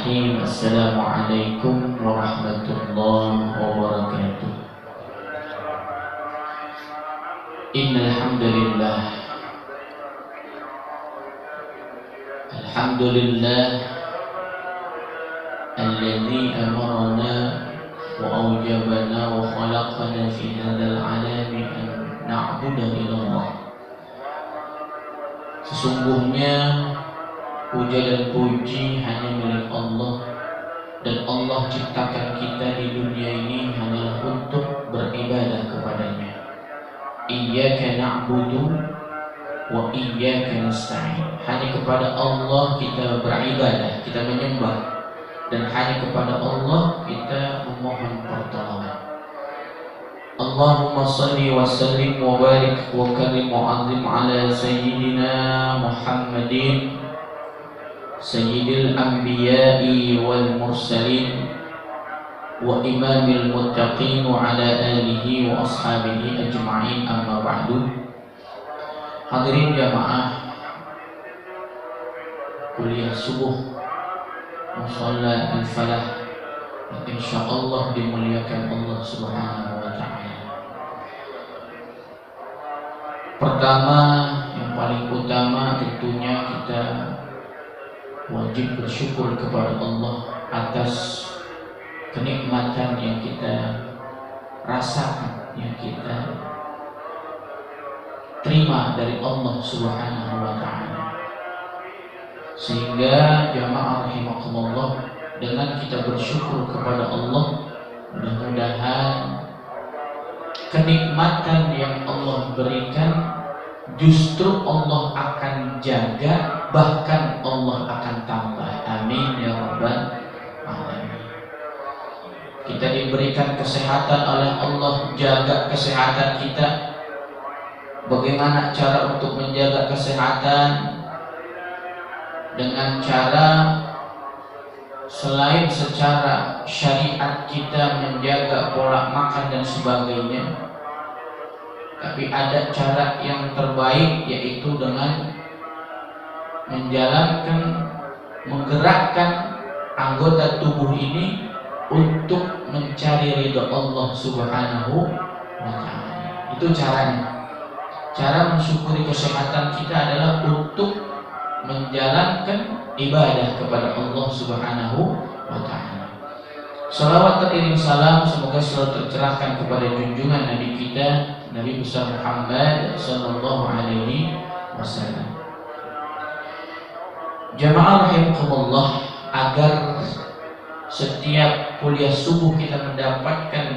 Bismillahirrahmanirrahim. Assalamualaikum warahmatullahi wabarakatuh. Innal hamdalillah. Alhamdulillah alladzi amarna wa awjabana wa khalaqana fi hadzal alami an na'budu illallah. Sesungguhnya puja dan puji hanya milik Allah, dan Allah ciptakan kita di dunia ini hanyalah untuk beribadah kepadanya. Iyyaka na'budu wa iyyaka nasta'in. Hanya kepada Allah kita beribadah, kita menyembah, dan hanya kepada Allah kita memohon pertolongan. Allahumma salli wa sallim wa barik wa karim wa azim ala sayyidina Muhammadin Sayyidil Anbiya'i wal Mursalin wa Imamil Muttaqin wa ala alihi wa ashabihi ajma'in, amma ba'du. Hadirin jamaah kuliah subuh Musalla al-Falah, insyaallah dimuliakan Allah Subhanahu wa ta'ala. Pertama, yang paling utama tentunya kita wajib bersyukur kepada Allah atas kenikmatan yang kita rasakan, yang kita terima dari Allah Subhanahu wa ta'ala. Sehingga jamaah rahimakumullah, dengan kita bersyukur kepada Allah, mudah-mudahan kenikmatan yang Allah berikan justru Allah akan jaga, bahkan Allah akan tambah. Amin ya rabbal alamin. Kita diberikan kesehatan oleh Allah, jaga kesehatan kita. Bagaimana cara untuk menjaga kesehatan? Dengan cara selain secara syariat kita menjaga pola makan dan sebagainya, tapi ada cara yang terbaik, yaitu dengan menjalankan, menggerakkan anggota tubuh ini untuk mencari ridha Allah Subhanahu wa ta'ala. Itu caranya. Cara mensyukuri kesehatan kita adalah untuk menjalankan ibadah kepada Allah Subhanahu wa ta'ala. Salawat teriring salam semoga selalu tercerahkan kepada junjungan Nabi kita, Nabi besar Muhammad sallallahu alaihi wasallam. Jamaah rahimakumullah, agar setiap kuliah subuh kita mendapatkan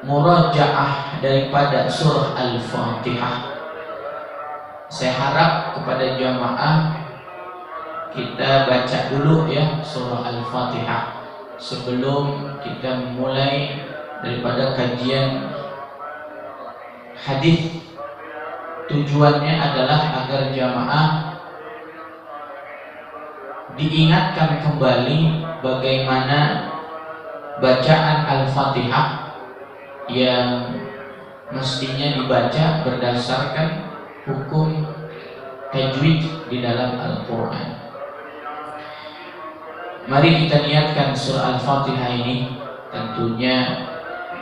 murajaah daripada surah Al-Fatihah, saya harap kepada jamaah kita baca dulu ya surah Al-Fatihah sebelum kita mulai daripada kajian hadis. Tujuannya adalah agar jamaah diingatkan kembali bagaimana bacaan Al-Fatihah yang mestinya dibaca berdasarkan hukum tajwid di dalam Al-Quran. Mari kita niatkan surah Al-Fatihah ini, tentunya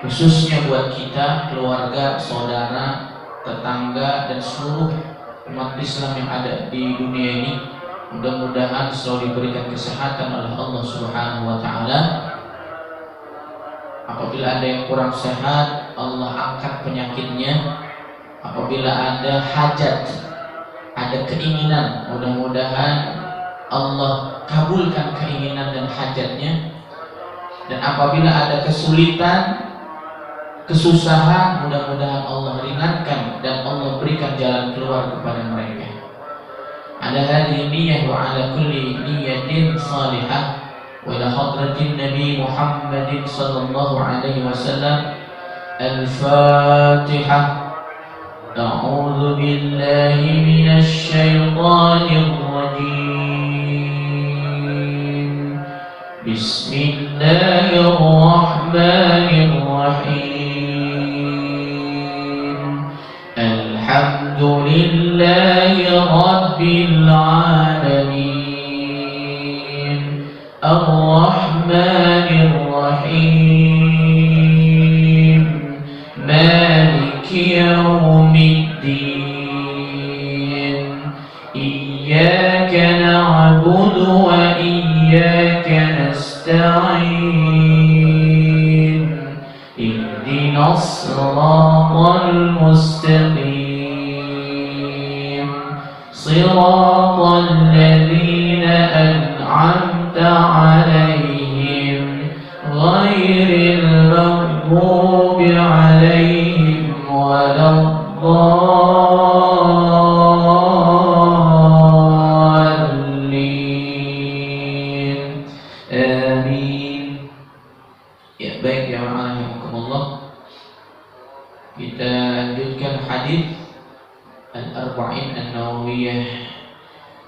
khususnya buat kita, keluarga, saudara, tetangga, dan seluruh umat Islam yang ada di dunia ini. Mudah-mudahan selalu diberikan kesehatan oleh Allah Subhanahu wa ta'ala. Apabila ada yang kurang sehat, Allah angkat penyakitnya. Apabila ada hajat, ada keinginan, mudah-mudahan Allah kabulkan keinginan dan hajatnya. Dan apabila ada kesulitan, kesusahan, mudah-mudahan Allah ringankan dan Allah berikan jalan keluar kepada mereka. Ala hadhihi niyyah wa ala kulli niyyatin salihah wa ila hadratin Nabi Muhammadin sallallahu alaihi wasallam. Al-Fatihah. A'udzu billahi minasy syaithanir rajim. Bismillahirrahmanirrahim. Alhamdulillahi rabbil alamin. Ar-Rahmanir Rahim, Maliki Yawmiddin, Iyyaka na'budu wa iyyaka nasta'in, Ihdinas siratal mustaqim, Siratal ladzina an'amta 'alaihim, ghairil maghdubi 'alaihim waladdallin. Amin. Ya, baik ya rahimakumullah. Kita lanjutkan hadis Al-Arba'in An-Nawawiyah,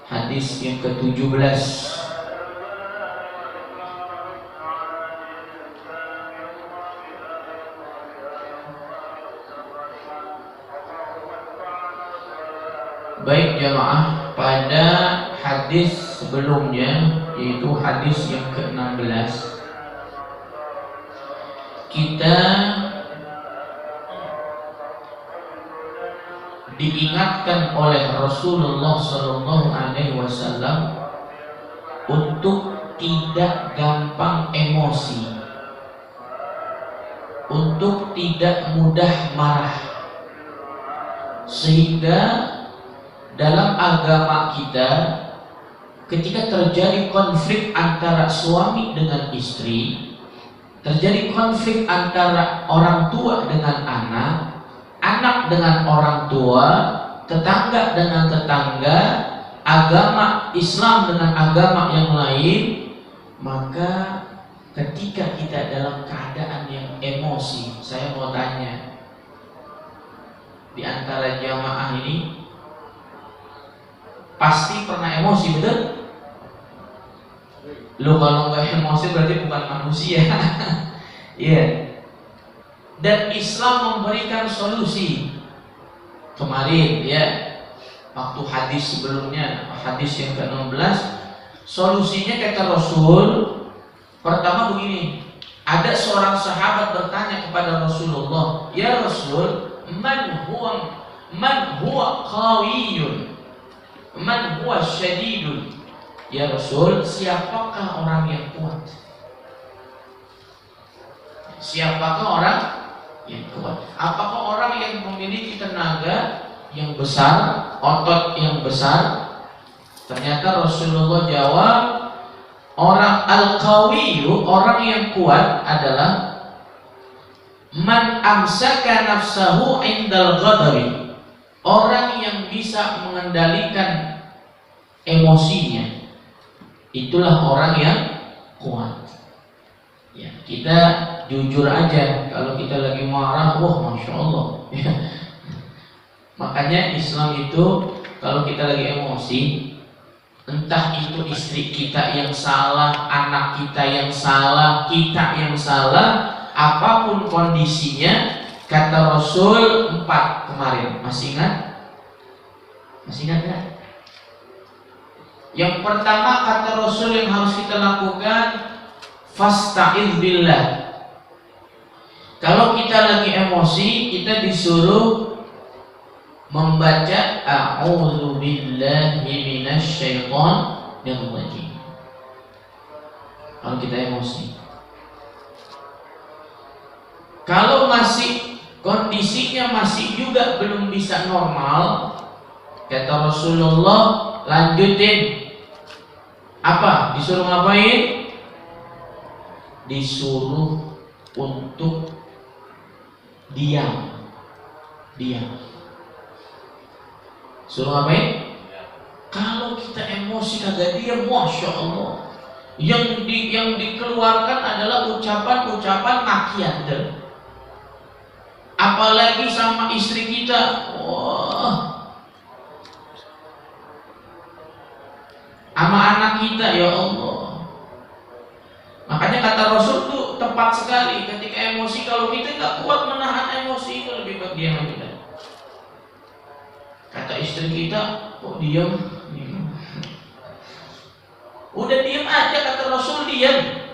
hadis yang ke-17. Baik jamaah, pada hadis sebelumnya, yaitu hadis yang ke-16, kita diingatkan oleh Rasulullah SAW untuk tidak gampang emosi, untuk tidak mudah marah, sehingga dalam agama kita ketika terjadi konflik antara suami dengan istri, terjadi konflik antara orang tua dengan anak, anak dengan orang tua, tetangga dengan tetangga, agama Islam dengan agama yang lain, maka ketika kita dalam keadaan yang emosi, saya mau tanya, di antara jamaah ini pasti pernah emosi, betul? Lu kalau nggak emosi berarti bukan manusia. Iya. Dan Islam memberikan solusi. Kemarin ya, waktu hadis sebelumnya, hadis yang ke-16, solusinya kata Rasul, pertama begini, ada seorang sahabat bertanya kepada Rasulullah, "Ya Rasul, man huwa qawiyun? Man huwa syadidun?" Ya Rasul, siapakah orang yang kuat? Siapakah orang yang kuat? Apakah orang yang memiliki tenaga yang besar, otot yang besar? Ternyata Rasulullah jawab, orang al-qawiyu, orang yang kuat adalah man amsaka nafsahu indal ghadabi, orang yang bisa mengendalikan emosinya. Itulah orang yang kuat. Ya, kita jujur aja, kalau kita lagi marah, wah masya Allah. Makanya Islam itu kalau kita lagi emosi, entah itu istri kita yang salah, anak kita yang salah, kita yang salah, apapun kondisinya, kata Rasul 4 kemarin, masih ingat? Masih ingat kan? Yang pertama kata Rasul yang harus kita lakukan, fasta'idz billah. Kalau kita lagi emosi, kita disuruh membaca a'udzu billahi minasyaitonir rajim. Kalau kita emosi. Kalau masih kondisinya masih juga belum bisa normal, kata Rasulullah, lanjutin. Apa? Disuruh ngapain? Disuruh untuk diam. Suruh ngapain? Kalau kita emosi kagak diam, masya Allah, yang dikeluarkan adalah ucapan-ucapan makian. Apalagi sama istri kita, wah, sama anak kita, ya Allah. Makanya kata Rasul tuh tepat sekali, ketika emosi, kalau kita nggak kuat menahan emosi itu, lebih baik diam aja. Kata istri kita, kok diam? Udah diam aja, kata Rasul, diam.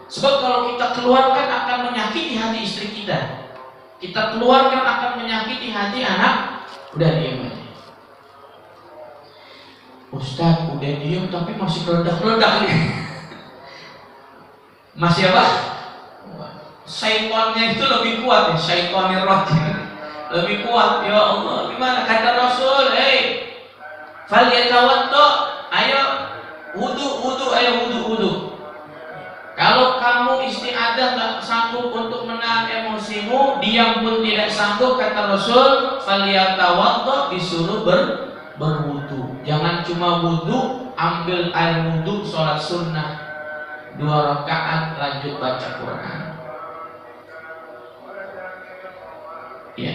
Sebab kalau kita keluarkan akan menyakiti hati istri kita, kita keluarkan akan menyakiti hati anak. Udah diam aja. Ustaz, udah diam tapi masih meledak-meledak nih. Masih apa? Syaitannya itu lebih kuat ya, syaitanir rajim lebih kuat. Ya Allah, gimana? Kata Rasul, falyatawaddo, ayo wudu, ayo wudu. Kalau kamu isti'adah nggak sanggup untuk menahan emosimu, diam pun tidak sanggup, kata Rasul, falyatawaddo, disuruh berwudu. Jangan cuma wudu, ambil air wudu, sholat sunnah 2 rakaat, lanjut baca Quran. Ya,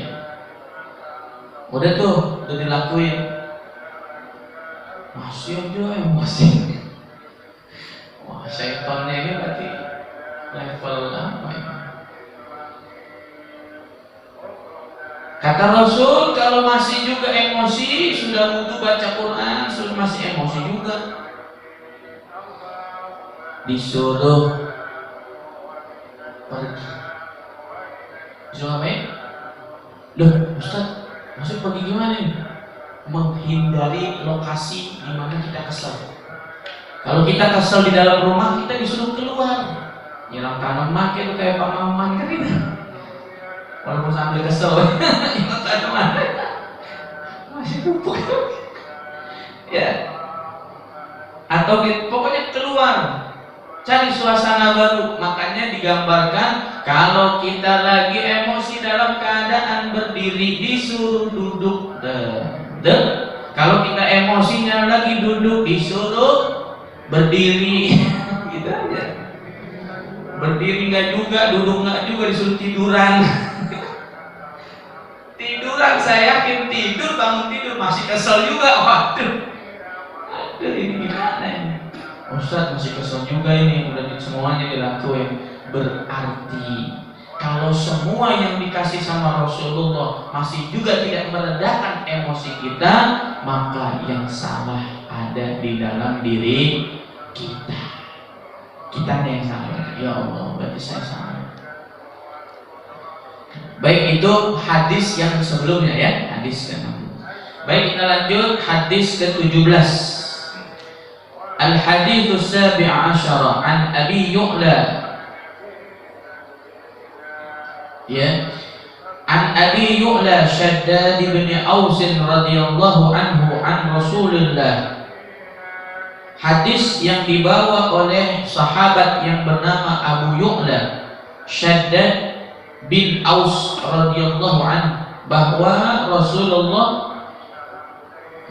udah tuh, udah dilakuin. Masih aja emosi. Wah, syaitannya ini berarti level apa ya? Kata Rasul, kalau masih juga emosi, sudah wudu baca Quran, sudah masih emosi juga, disuruh pergi. Disuruh apa ya? Loh, Ustaz, maksud pergi gimana nih? Menghindari lokasi di mana kita kesel. Kalau kita kesel di dalam rumah, kita disuruh keluar. Nyiram tanaman itu kayak Pak Maman kan gitu. Walaupun sambil kesel, nyiram tanaman masih pupuk. Ya. Atau pokoknya keluar, cari suasana baru. Makanya digambarkan kalau kita lagi emosi dalam keadaan berdiri, disuruh duduk. Kalau kita emosinya lagi duduk, disuruh berdiri. Gitu aja. Berdiri nggak juga, duduk nggak juga, disuruh tiduran. Tiduran, saya yakin tidur, bangun tidur masih kesel juga. Waduh, aduh, ini gimana ini? Ustaz masih kesel juga ini, udah semuanya dilakuin. Berarti kalau semua yang dikasih sama Rasulullah masih juga tidak meredakan emosi kita, maka yang salah ada di dalam diri kita. Kita yang salah. Ya Allah, berarti saya salah. Baik, itu hadis yang sebelumnya ya, hadis ke-6. Baik, kita lanjut hadis ke-17. Al-hadits as-sabi' asyara an Abi Yu'la. Ya. An Abi Yu'la Shaddad bin Aus radhiyallahu anhu an Rasulillah. Hadis yang dibawa oleh sahabat yang bernama Abu Yu'la Shaddad bin Aus radhiyallahu anhu, bahwa Rasulullah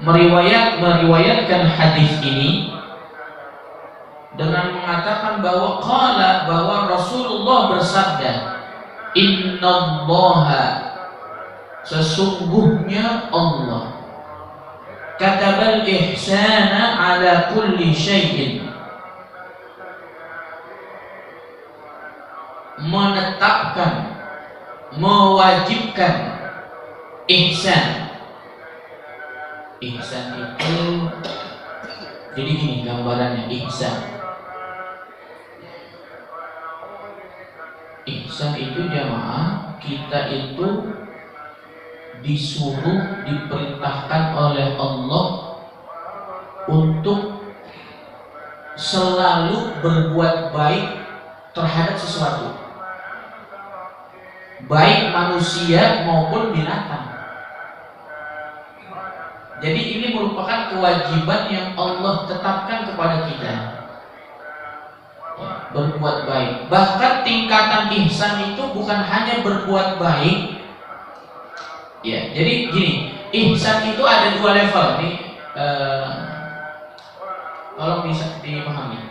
meriwayatkan hadis ini dengan mengatakan bahwa Rasulullah bersabda, innallaha, sesungguhnya Allah, katabal ihsana ala kulli syai'in, menetapkan, mewajibkan ihsan. Ihsan itu jadi gini gambarannya. Ihsan itu jamaah, kita itu disuruh, diperintahkan oleh Allah untuk selalu berbuat baik terhadap sesuatu, baik manusia maupun binatang. Jadi ini merupakan kewajiban yang Allah tetapkan kepada kita, berbuat baik. Bahkan tingkatan ihsan itu bukan hanya berbuat baik. Ya, jadi gini, ihsan itu ada 2 level nih. Tolong bisa dipahami.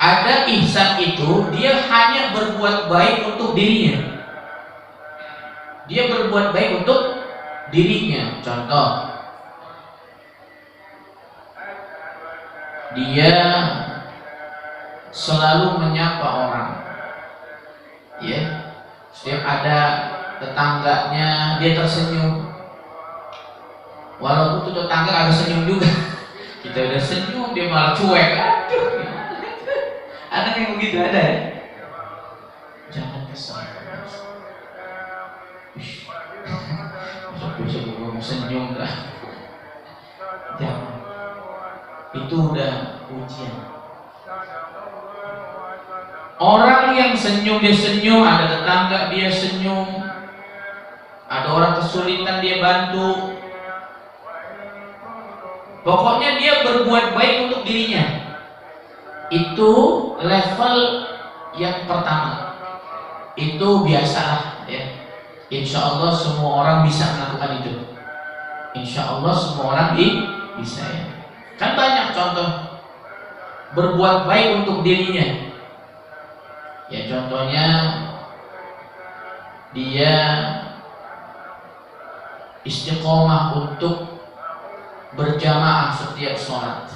Ada ihsan itu dia hanya berbuat baik untuk dirinya. Dia berbuat baik untuk dirinya. Contoh, dia selalu menyapa orang, ya. Setiap ada tetangganya dia tersenyum, walaupun tuh tetangga agak senyum juga. Kita udah senyum dia malah cuek. Aduh, ada yang begitu ada ya? Jangan kesal. Besok mau senyum dah. Jangan. Itu udah ujian. Orang yang senyum dia senyum, ada tetangga dia senyum, ada orang kesulitan dia bantu. Pokoknya dia berbuat baik untuk dirinya. Itu level yang pertama. Itu biasalah ya. Insya Allah semua orang bisa melakukan itu. Insya Allah semua orang bisa ya. Kan banyak contoh berbuat baik untuk dirinya. Ya contohnya dia istiqomah untuk berjamaah setiap sholat.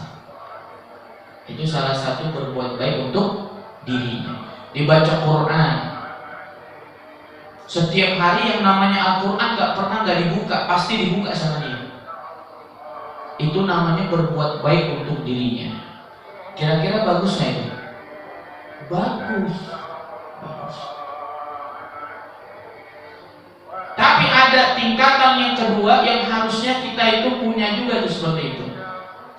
Itu salah satu berbuat baik untuk dirinya. Dibaca Quran. Setiap hari yang namanya Al-Quran gak dibuka, pasti dibuka sama dia. Itu namanya berbuat baik untuk dirinya. Kira-kira bagus gak itu? Bagus. Tapi ada tingkatan yang kedua yang harusnya kita itu punya juga tuh seperti itu.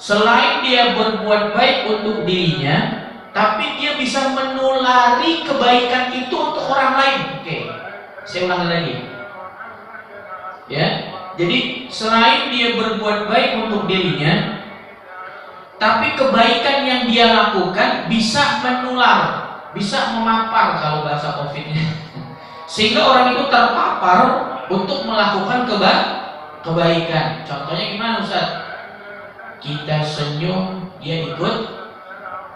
Selain dia berbuat baik untuk dirinya, tapi dia bisa menulari kebaikan itu untuk orang lain. Oke, saya ulangi lagi. Ya, jadi selain dia berbuat baik untuk dirinya, tapi kebaikan yang dia lakukan bisa menular, bisa memapar kalau bahasa COVID-nya. Sehingga orang itu terpapar untuk melakukan kebaikan. Contohnya gimana Ustaz? Kita senyum, dia ikut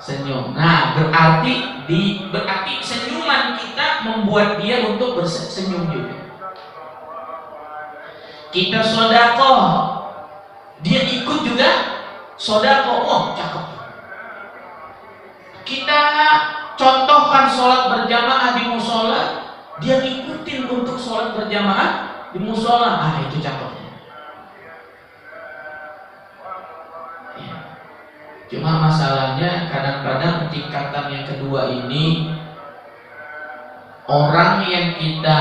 senyum. Nah, berarti senyuman kita membuat dia untuk bersenyum juga. Kita sedekah, dia ikut juga sedekah. Oh, cakep. Kita contohkan sholat berjamaah di musola, dia ngikutin untuk sholat berjamaah di musola. Ah, itu cakepnya. Ya. Cuma masalahnya kadang-kadang tingkatan yang kedua ini, orang yang kita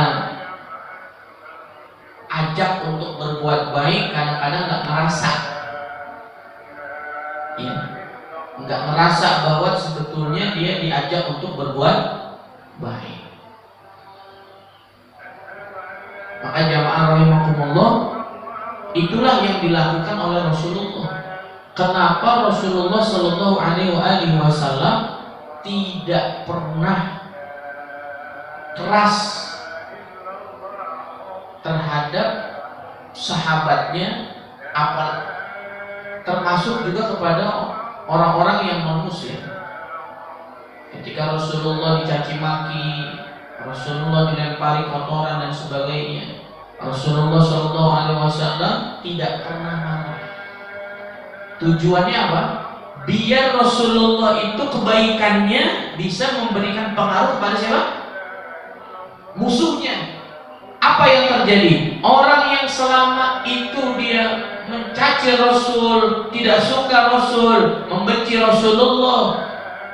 ajak untuk berbuat baik kadang-kadang nggak merasa, ya, nggak merasa bahwa sebetulnya dia diajak untuk berbuat baik. Maka jamaah rahimakumullah, itulah yang dilakukan oleh Rasulullah. Kenapa Rasulullah Shallallahu Alaihi Wasallam tidak pernah keras terhadap sahabatnya, termasuk juga kepada orang-orang yang non-muslim. Ketika Rasulullah dicaci maki, Rasulullah dilempari kotoran dan sebagainya, Rasulullah Shallallahu Alaihi Wasallam tidak pernah marah. Tujuannya apa? Biar Rasulullah itu kebaikannya bisa memberikan pengaruh pada siapa? Musuhnya. Apa yang terjadi? Orang yang selama itu dia mencaci Rasul, tidak suka Rasul, membenci Rasulullah,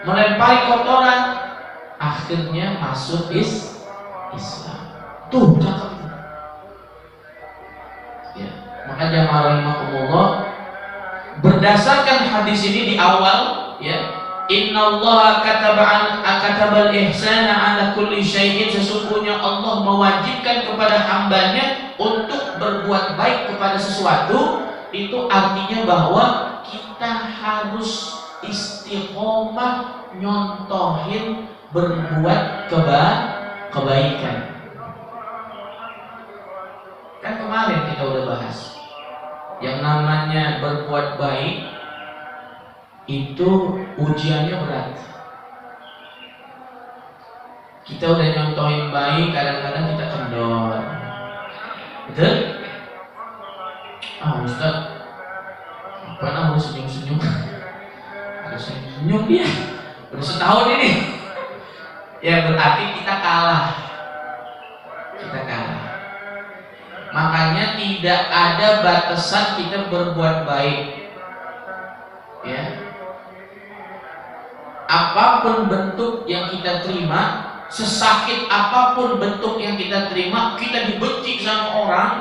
melempari kotoran, akhirnya masuk Islam. Tuh, cakep. Ya, maka jamaah rahimakumullah, berdasarkan hadis ini di awal, ya, innallaha katabal ihsana ala kulli syai'in, sesungguhnya Allah mewajibkan kepada hambanya untuk berbuat baik kepada sesuatu. Itu artinya bahwa kita harus istiqomah nyontohin berbuat kebaikan. Kan kemarin kita udah bahas yang namanya berbuat baik itu ujiannya berat. Kita udah nyontohin baik, kadang-kadang kita kendor. Betul? Ah, Ustaz, apa namanya senyum-senyum? Ada senyum dia. Udah setahun ini. Ya berarti kita kalah. Kita kalah. Makanya tidak ada batasan kita berbuat baik. apapun bentuk yang kita terima, sesakit apapun bentuk yang kita terima, kita dibenci sama orang,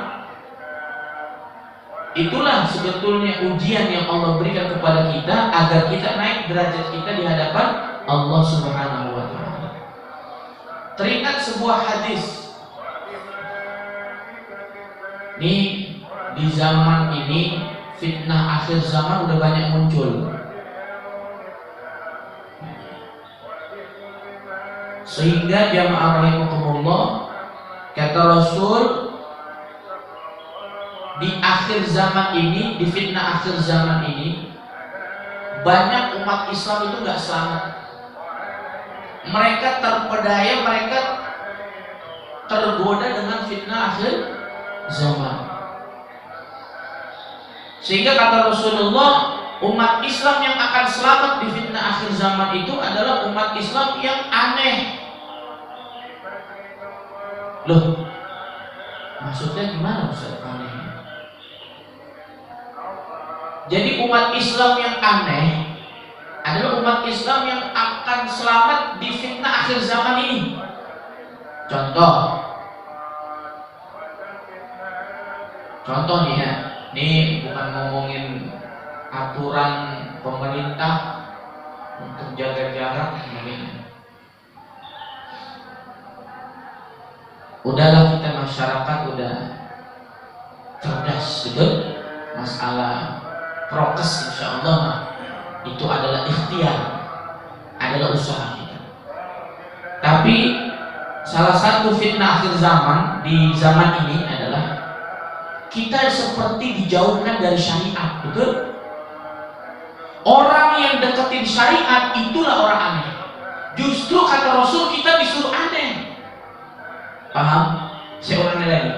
itulah sebetulnya ujian yang Allah berikan kepada kita agar kita naik derajat kita di hadapan Allah Subhanahu wa taala. Teringat sebuah hadis. Nih, di zaman ini fitnah akhir zaman udah banyak muncul. Sehingga jamaah rahimakumullah, kata Rasul, di akhir zaman ini, di fitnah akhir zaman ini, banyak umat Islam itu gak selamat. Mereka terpedaya, mereka tergoda dengan fitnah akhir zaman. Sehingga kata Rasulullah, umat Islam yang akan selamat di fitnah akhir zaman itu adalah umat Islam yang aneh. Loh, maksudnya gimana Ustaz aneh? Jadi umat Islam yang aneh adalah umat Islam yang akan selamat di fitnah akhir zaman ini. Contoh nih ya, ini bukan ngomongin aturan pemerintah untuk jaga jarak, udahlah kita masyarakat udah cerdas gitu, masalah prokes insya Allah itu adalah ikhtiar, adalah usaha kita. Tapi salah satu fitnah akhir zaman di zaman ini adalah kita seperti dijauhkan dari syariat, betul? Orang yang deketin syariat itulah orang aneh. Justru kata Rasul kita disuruh aneh. Paham? Saya ulangi lagi.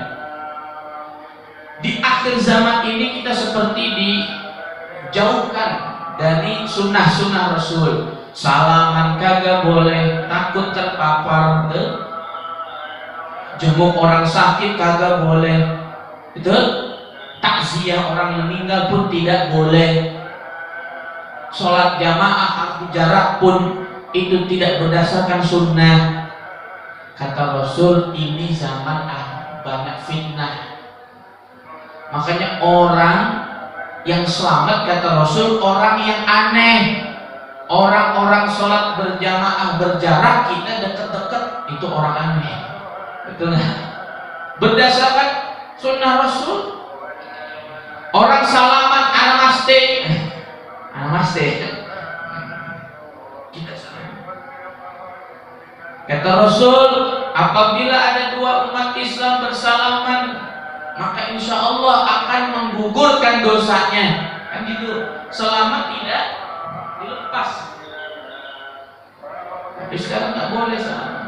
Di akhir zaman ini kita seperti dijauhkan dari sunnah-sunnah Rasul. Salaman kagak boleh, takut terpapar, jenguk orang sakit kagak boleh, betul? Takziah orang meninggal pun tidak boleh. Sholat jamaah harus jarak pun itu tidak berdasarkan sunnah. Kata Rasul, ini zaman banyak fitnah. Makanya orang yang selamat kata Rasul orang yang aneh. Orang-orang sholat berjamaah berjarak kita deket-deket, itu orang aneh. Betul nggak? Berdasarkan sunnah Rasul. Orang salaman namaste. Namaste. Kita salam. Kata Rasul, apabila ada dua umat Islam bersalaman, maka insya Allah akan menggugurkan dosanya. Kan gitu. Selama tidak dilepas. Tapi sekarang nggak boleh salaman.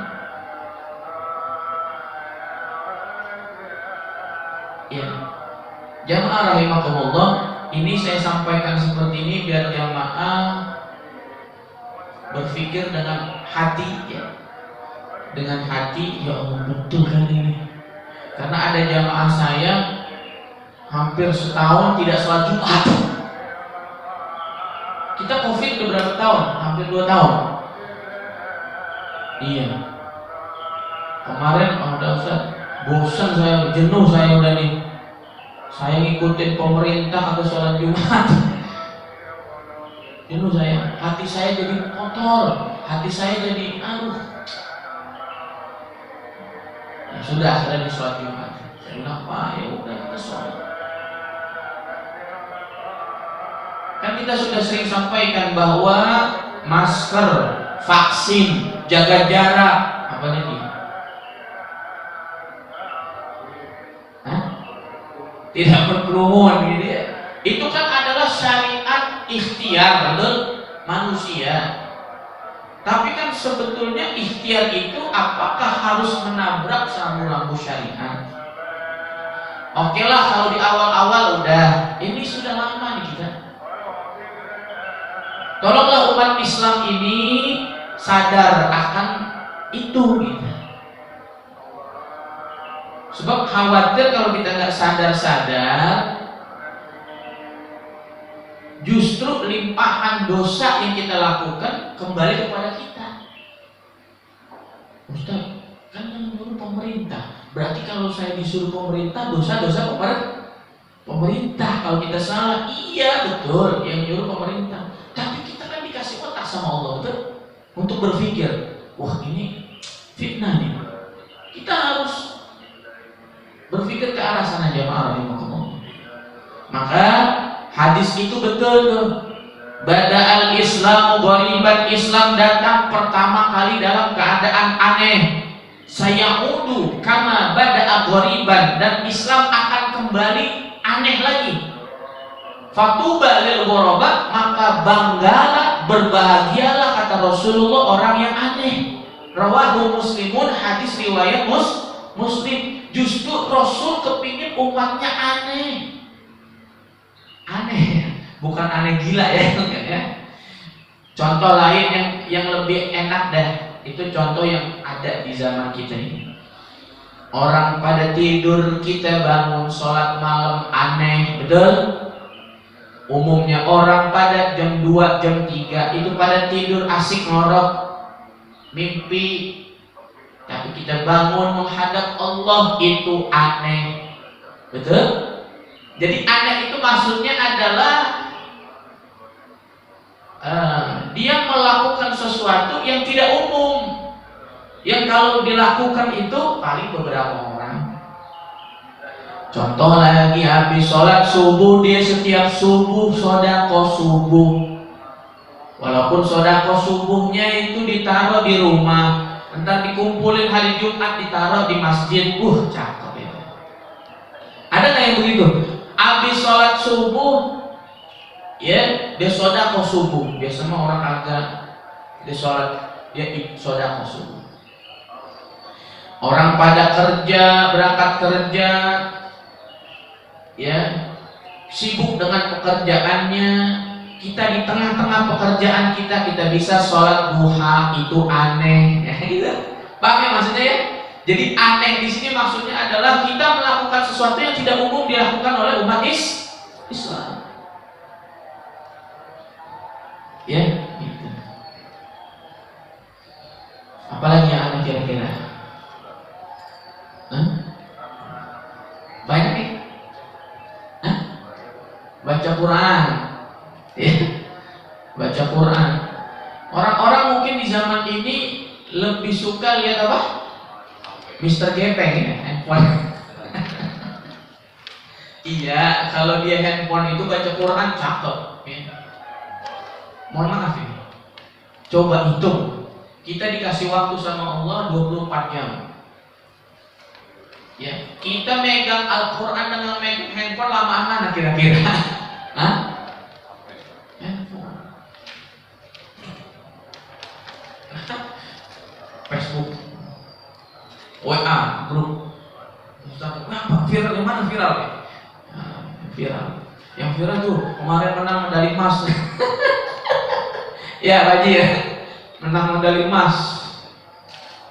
Ya. Jamaah rahimakumullah, ini saya sampaikan seperti ini biar jamaah berpikir dengan hati ya. Dengan hati, ya Allah betul kan ini. Karena ada jamaah saya hampir setahun tidak sholat Jumat. Kita COVID udah berapa tahun? Hampir 2 tahun. Iya. Kemarin udah Ustaz, bosan saya, jenuh saya udah nih. Saya ngikutin pemerintah atau sholat Jumat. Jenuh saya, hati saya jadi kotor, hati saya jadi ya sudah, akhirnya di sholat Jumat. Saya bilang, Pak, ya udah kita sholat. Kan kita sudah sering sampaikan bahwa masker, vaksin, jaga jarak, apa lagi? Tidak berkerumun gitu ya. Itu kan adalah syariat ikhtiar manusia. Tapi kan sebetulnya ikhtiar itu apakah harus menabrak rambu-rambu syariat? Oke lah kalau di awal-awal udah, ini sudah lama nih kita. Tolonglah umat Islam ini sadar akan itu gitu. Sebab khawatir kalau kita nggak sadar-sadar, justru limpahan dosa yang kita lakukan kembali kepada kita. Ustaz, kan yang nyuruh pemerintah. Berarti kalau saya disuruh pemerintah, dosa-dosa pemerintah. Kalau kita salah, iya betul, yang nyuruh pemerintah. Tapi kita kan dikasih otak sama Allah, betul? Untuk berpikir, wah ini fitnah nih. Kita harus berpikir ke arah sana, jamaah rahimakumullah. Maka hadis itu betul tuh. Bada'al Islamu ghariban, Islam datang pertama kali dalam keadaan aneh. Sayaudu kama bada'a ghariban, dan Islam akan kembali aneh lagi. Fatuba lil ghuraba, maka banggalah, berbahagialah kata Rasulullah orang yang aneh. Rawahu Muslimun, hadis riwayat Muslim. Justru Rasul kepingin umatnya aneh. Aneh, bukan aneh gila ya. Contoh lain yang lebih enak dah, itu contoh yang ada di zaman kita ini. Orang pada tidur, kita bangun sholat malam, aneh, betul? Umumnya orang pada jam 2, jam 3 itu pada tidur asik ngorok, mimpi. Tapi kita bangun menghadap Allah, itu aneh, betul? Jadi aneh itu maksudnya adalah dia melakukan sesuatu yang tidak umum, yang kalau dilakukan itu paling beberapa orang. Contoh lagi, habis sholat subuh dia setiap subuh sedekah subuh, walaupun sedekah subuhnya itu ditaruh di rumah, entar dikumpulin hari Jumat ditaruh di masjid, cakep ya. Ada nggak yang begitu? Habis sholat subuh, ya dia sedekah subuh. Biasa mah orang kagak, dia sholat, dia sedekah subuh. Orang pada kerja, berangkat kerja, ya sibuk dengan pekerjaannya. Kita di tengah-tengah pekerjaan kita bisa sholat duha, itu aneh. Ya, gitu. Paham ya maksudnya ya? Jadi aneh di sini maksudnya adalah kita melakukan sesuatu yang tidak umum dilakukan oleh umat Islam. Ya, gitu. Apalagi yang aneh kira-kira? Banyak nih. Baca Quran. Ya. Baca Quran. Orang-orang mungkin di zaman ini lebih suka lihat apa? Mr. Gepeng ya, handphone. Iya, kalau dia handphone itu baca Quran cakep ya. Mohon maaf ya. Coba hitung. Kita dikasih waktu sama Allah 24 jam. Ya, kita megang Al-Quran dengan megang handphone lama mana kira-kira? Hah? Handphone. Facebook, WA, grup. Kenapa? Viral, yang mana viral? Viral. Yang viral tuh kemarin menang medali emas. Ya, Haji ya. Menang medali emas.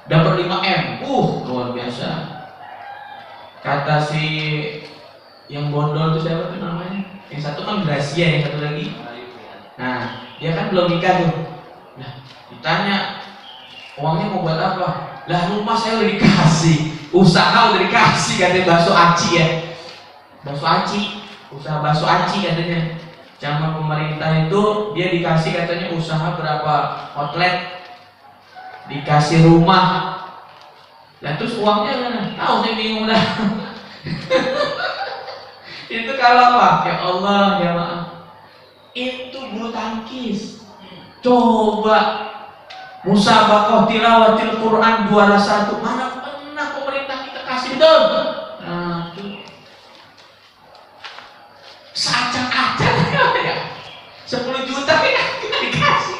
Dapat 5M. Luar biasa. Kata si yang bondol itu siapa tuh namanya? Yang satu kan Gracia, yang satu lagi. Nah, dia kan belum nikah tuh. Nah, ditanya uangnya mau buat apa? Lah rumah saya udah dikasih, usaha udah dikasih, katanya bakso aci ya. Bakso aci, usaha bakso aci katanya. Sama pemerintah itu dia dikasih katanya usaha berapa outlet, dikasih rumah. Lah terus uangnya mana? Tahu saya bingung dah. Itu kalau apa? Ya Allah, ya maaf. Itu bulu tangkis. Coba musabaqah tilawatil Quran juara 1, mana pernah pemerintah kita kasih betul? Nah, itu seacak-acak ya. 10 juta kita dikasih.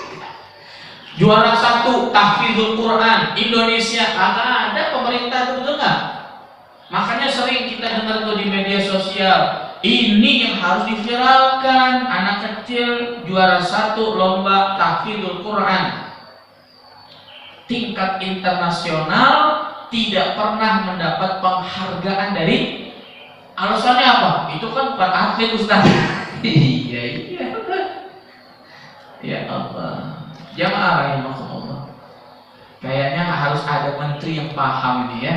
Juara 1 tahfidzul Quran Indonesia, kagak ada pemerintah itu, betul nggak? Makanya sering kita dengar tuh di media sosial, ini yang harus diviralkan, anak kecil juara 1 lomba tahfidzul Quran tingkat internasional, tidak pernah mendapat penghargaan dari, alasannya apa? Itu kan bukan atlet Ustaz. Iya. Ya Allah. Jamaah rahimakumullah. Kayaknya harus ada menteri yang paham ini ya,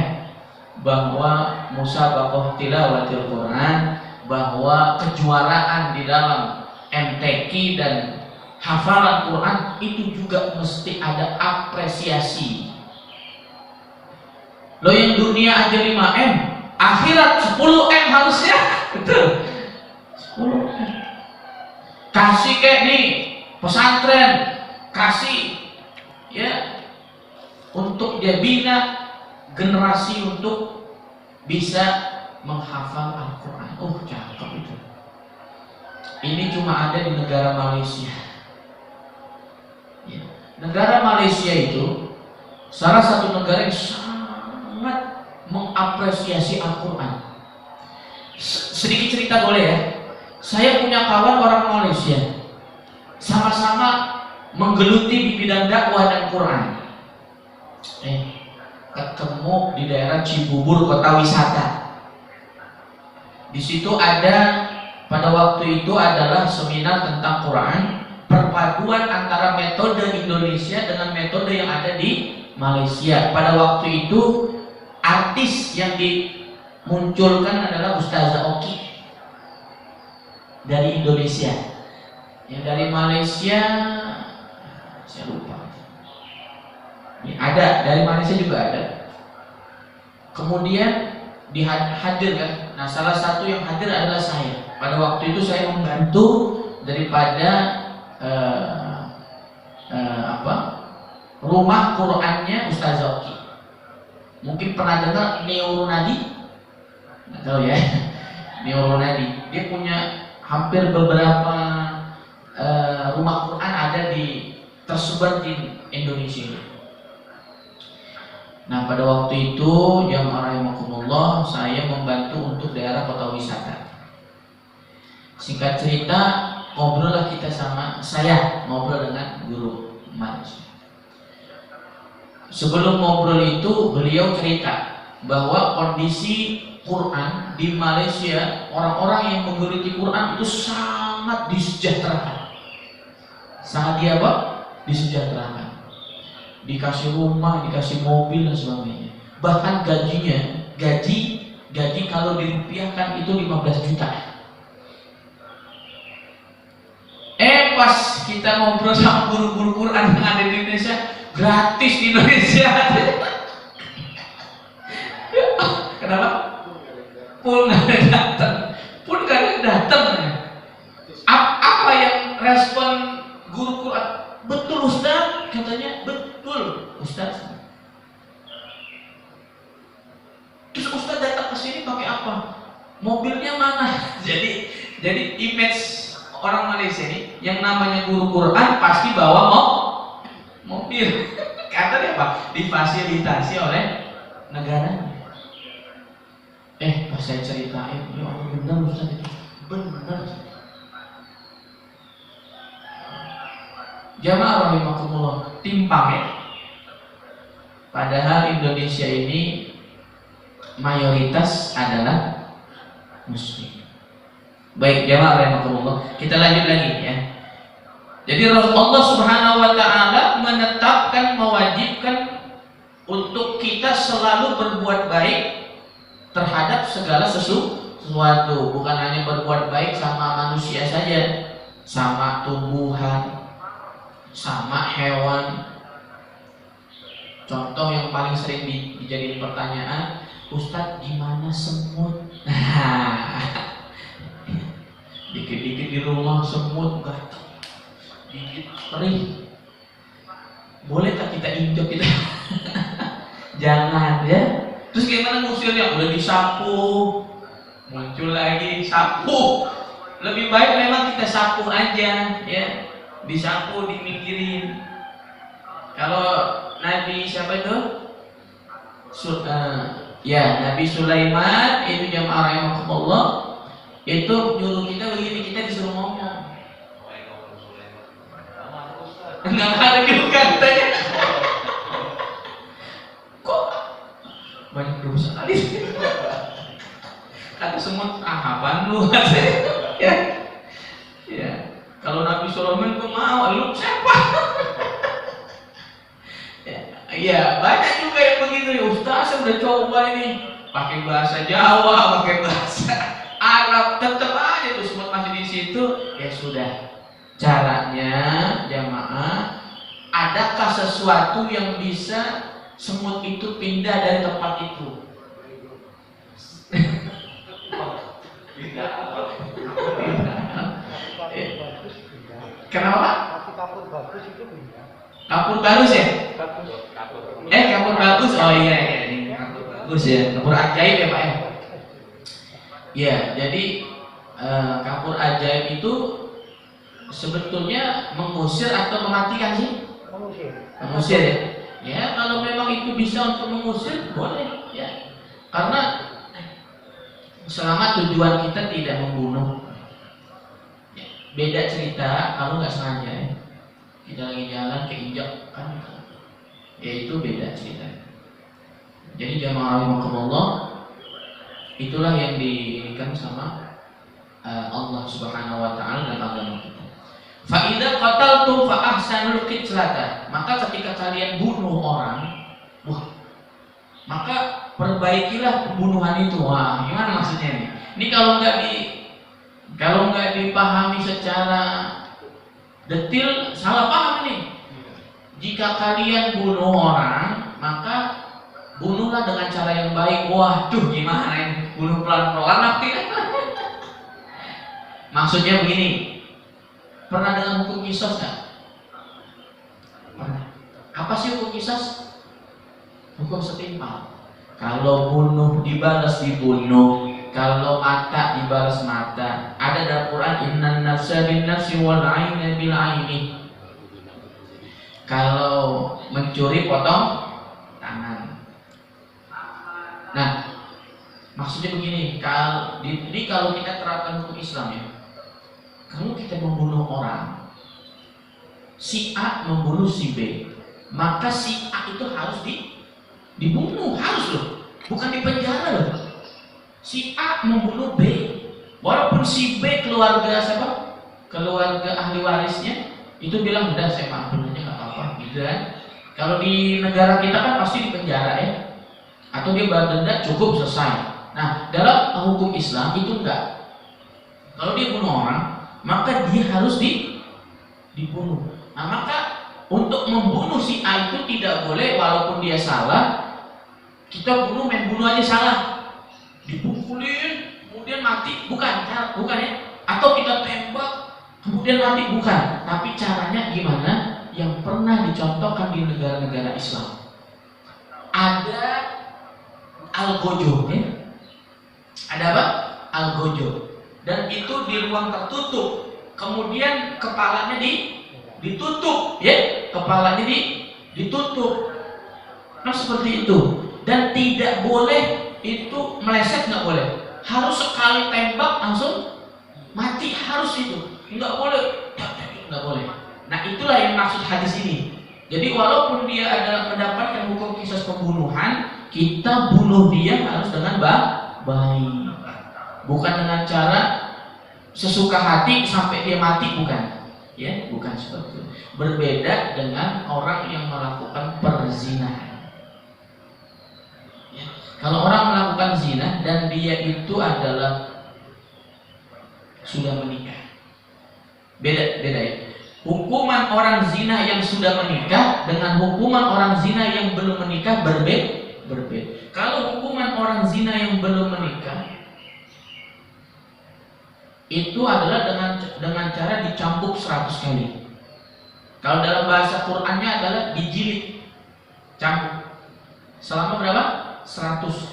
bahwa musabaqah tilawatil Quran, bahwa kejuaraan di dalam MTQ dan hafalan Quran itu juga mesti ada apresiasi. Lo yang dunia aja 5M, akhirat 10M harusnya. Betul. 10M. Kasih kayak nih pesantren, kasih ya untuk dia bina generasi untuk bisa menghafal Al-Quran. Oh, cakep itu. Ini cuma ada di negara Malaysia ya. Negara Malaysia itu salah satu negara yang sangat mengapresiasi Al-Quran. Sedikit cerita boleh ya. Saya punya kawan orang Malaysia, sama-sama menggeluti di bidang dakwah dan Quran. Ketemu di daerah Cibubur, kota wisata. Di situ ada, pada waktu itu adalah seminar tentang Quran, perpaduan antara metode Indonesia dengan metode yang ada di Malaysia. Pada waktu itu artis yang dimunculkan adalah Ustazah Oki dari Indonesia. Yang dari Malaysia saya lupa. Ada, dari Malaysia juga ada. Kemudian dihadirkan. Nah, salah satu yang hadir adalah saya. Pada waktu itu saya membantu daripada rumah Qurannya Ustazah Oki. Mungkin pernah dengar Neurunadi? Nggak tahu ya. Neurunadi. Dia punya hampir beberapa rumah Quran ada tersebar di Indonesia. Nah, pada waktu itu jamaah rahimakumullah, saya membantu untuk daerah kota wisata. Singkat cerita, ngobrollah kita saya ngobrol dengan guru Malaysia. Sebelum ngobrol itu beliau cerita bahwa kondisi Quran di Malaysia, orang-orang yang menggeluti Quran itu sangat disejahterakan. Sangat disejahterakan. Dikasih rumah, dikasih mobil dan sebagainya. Bahkan gaji kalau dirupiahkan itu 15 juta. Pas kita ngobrol sama guru-guru Quran yang ada di Indonesia, gratis di Indonesia. Kenapa? Pun nggak ada datang. Apa yang respon guru Quran? Betul Ustaz, katanya betul Ustaz. Terus Ustaz datang ke sini pakai apa? Mobilnya mana? Jadi image orang Malaysia ini yang namanya guru Quran pasti bawa mobil. Karena apa? Difasilitasi oleh negaranya. Pas saya ceritain, ya Allah benar Ustaz itu, benar. Jamaah rahimakumullah, timpang ya. Padahal Indonesia ini mayoritas adalah Muslim. Baik jamaah rahimakumullah, kita lanjut lagi ya. Jadi Allah Subhanahu wa taala menetapkan, mewajibkan untuk kita selalu berbuat baik terhadap segala sesuatu, bukan hanya berbuat baik sama manusia saja, sama tumbuhan, sama hewan. Contoh yang paling sering dijadikan pertanyaan, Ustadz gimana semut? Dikit-dikit di rumah semut gatal, dikit perih. Bolehkah kita injak kita? Jangan ya. Terus gimana ngusirnya? Udah disapu, muncul lagi, sapu. Lebih baik memang kita sapu aja ya. Disapu, diminggirin. Kalau Nabi siapa itu? Nabi Sulaiman itu jamaah rahimakumullah, itu nyuruh kita begini, kita disuruh ngomong. Enggak ada juga katanya. Kok banyak dosa kali? Kata semut, apaan lu? Ya. Kalau Nabi Sulaiman kok mau, lu siapa? Ya banyak juga yang begitu ya, Ustaz saya udah coba ini pakai bahasa Jawa, pakai bahasa Arab, tetap aja tuh semut masih di situ. Ya sudah, caranya jamaah, adakah sesuatu yang bisa semut itu pindah dari tempat itu? Kenapa? Kapur bagus itu pindah. Kapur bagus ya? Kapur bagus. Oh iya ini kapur bagus ya. Kapur ajaib ya Pak ya. Ya, jadi kapur ajaib itu sebetulnya mengusir atau mematikan sih? Mengusir ya. Ya, kalau memang itu bisa untuk mengusir boleh ya. Karena selama tujuan kita tidak membunuh. Ya, beda cerita kalau nggak sengaja ya. Kita lagi jalan keinjak kan, ya itu beda cerita. Jadi jamaah rahimakumullah, itulah yang diinginkan sama Allah Subhanahu wa taala dalam agama kita. Fa idza qataltum fa ahsanul qitlata, maka ketika kalian bunuh orang, maka perbaikilah pembunuhan itu. Wah, gimana maksudnya ini? Ini kalau nggak dipahami secara detil, salah paham nih. Jika kalian bunuh orang, maka bunuhlah dengan cara yang baik. Waduh, gimana ini? Bunuh pelan-pelan nanti. Maksudnya begini. Pernah dengar hukum qisas nggak? Pernah. Apa sih hukum qisas? Hukum setimpal. Kalau bunuh dibalas dibunuh, kalau mata dibalas mata. Ada dalam Quran, innan nafsa bin nafsi wal 'aina bil 'aini. Kalau mencuri potong tangan. Nah, maksudnya begini, kalau kita terapkan hukum Islam ya. Kalau kita membunuh orang, si A membunuh si B, maka si A itu harus dibunuh, harus loh, bukan dipenjara loh. Si A membunuh B, walaupun si B keluarga ahli warisnya itu bilang udah saya maafin aja nggak apa-apa, gitu kan. Kalau di negara kita kan pasti dipenjara ya, atau dia bayar denda cukup selesai. Nah, dalam hukum Islam itu enggak. Kalau dia bunuh orang, maka dia harus dibunuh. Nah, maka untuk membunuh si A itu tidak boleh, walaupun dia salah, kita main bunuh aja salah, dipukulin kemudian mati, bukan ya, atau kita tembak kemudian mati, bukan. Tapi caranya gimana? Yang pernah dicontohkan di negara-negara Islam, ada algojo ya. Ada apa? Algojo. Dan itu di ruang tertutup, kemudian kepalanya ditutup ya, kepalanya ditutup. Nah, seperti itu. Dan tidak boleh itu meleset, nggak boleh. Harus sekali tembak langsung mati, harus itu. Nggak boleh, nggak boleh. Nah, itulah yang maksud hadis ini. Jadi walaupun dia adalah mendapatkan hukum qisas pembunuhan, kita bunuh dia harus dengan baik. Bukan dengan cara sesuka hati sampai dia mati, bukan. Ya, bukan seperti itu. Berbeda dengan orang yang melakukan perzinahan. Ya. Kalau orang melakukan zina dan dia itu adalah sudah menikah, beda ya. Hukuman orang zina yang sudah menikah dengan hukuman orang zina yang belum menikah berbeda. Kalau hukuman orang zina yang belum menikah itu adalah dengan cara dicambuk 100 kali. Kalau dalam bahasa Qur'annya adalah dijilid, cambuk. Selama berapa? 100.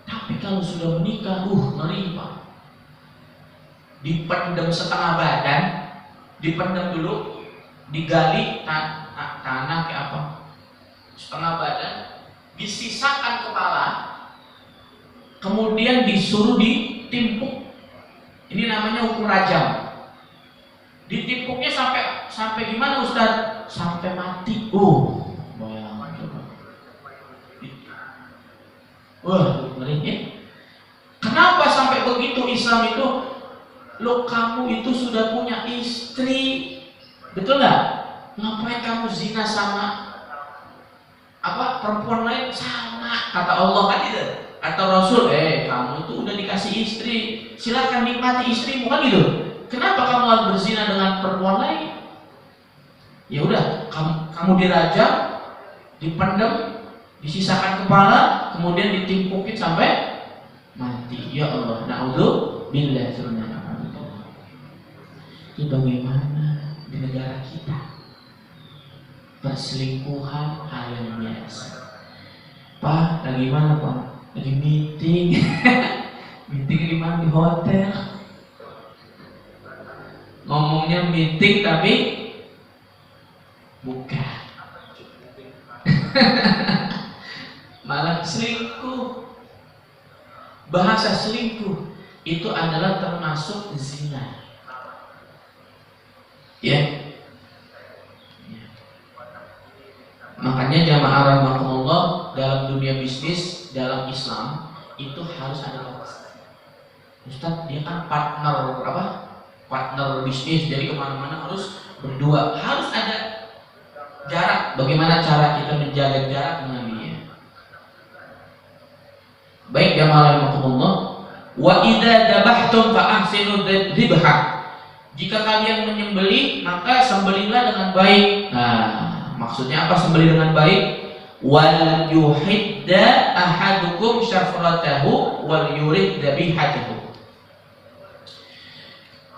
Tapi kalau sudah menikah, ngeri Pak. Dipendam setengah badan, dipendam dulu, digali tanah kayak apa? Setengah badan, disisakan kepala, kemudian disuruh ditimpuk. Ini namanya hukum rajam. Ditimpuknya sampai gimana Ustaz? Sampai mati. Bayangkan coba. Ngeri ya? Kenapa sampai begitu Islam itu? Loh, kamu itu sudah punya istri, betul nggak? Ngapain kamu zina sama perempuan lain sama kata Allah kan gitu, atau Rasul, kamu tuh udah dikasih istri, silakan nikmati istrimu kan gitu. Kenapa kamu harus berzina dengan perempuan lain? Ya udah, kamu dirajam, dipendam, disisakan kepala, kemudian ditimpukin sampai mati. Ya Allah, na'udzubillah. Ini bagaimana di negara kita? Perselingkuhan hal yang biasa. Pak, lagi mana Pak? Lagi meeting. Meeting di mana? Di hotel. Ngomongnya meeting tapi bukan. Malah selingkuh. Bahasa selingkuh itu adalah termasuk zina. Ya. Makanya jamaah rahimakumullah, dalam dunia bisnis, dalam Islam itu harus ada batas. Ustaz, dia kan partner bisnis, jadi kemana-mana harus berdua, harus ada jarak. Bagaimana cara kita menjaga jarak dengan dia? Baik jamaah rahimakumullah, wa idza dzabhtum fa ahsinu dzibha. Jika kalian menyembelih, maka sembelihlah dengan baik. Maksudnya apa sembelih dengan baik? Wal yuhidda ahadukum syafratahu wal yurid dzabihatahu.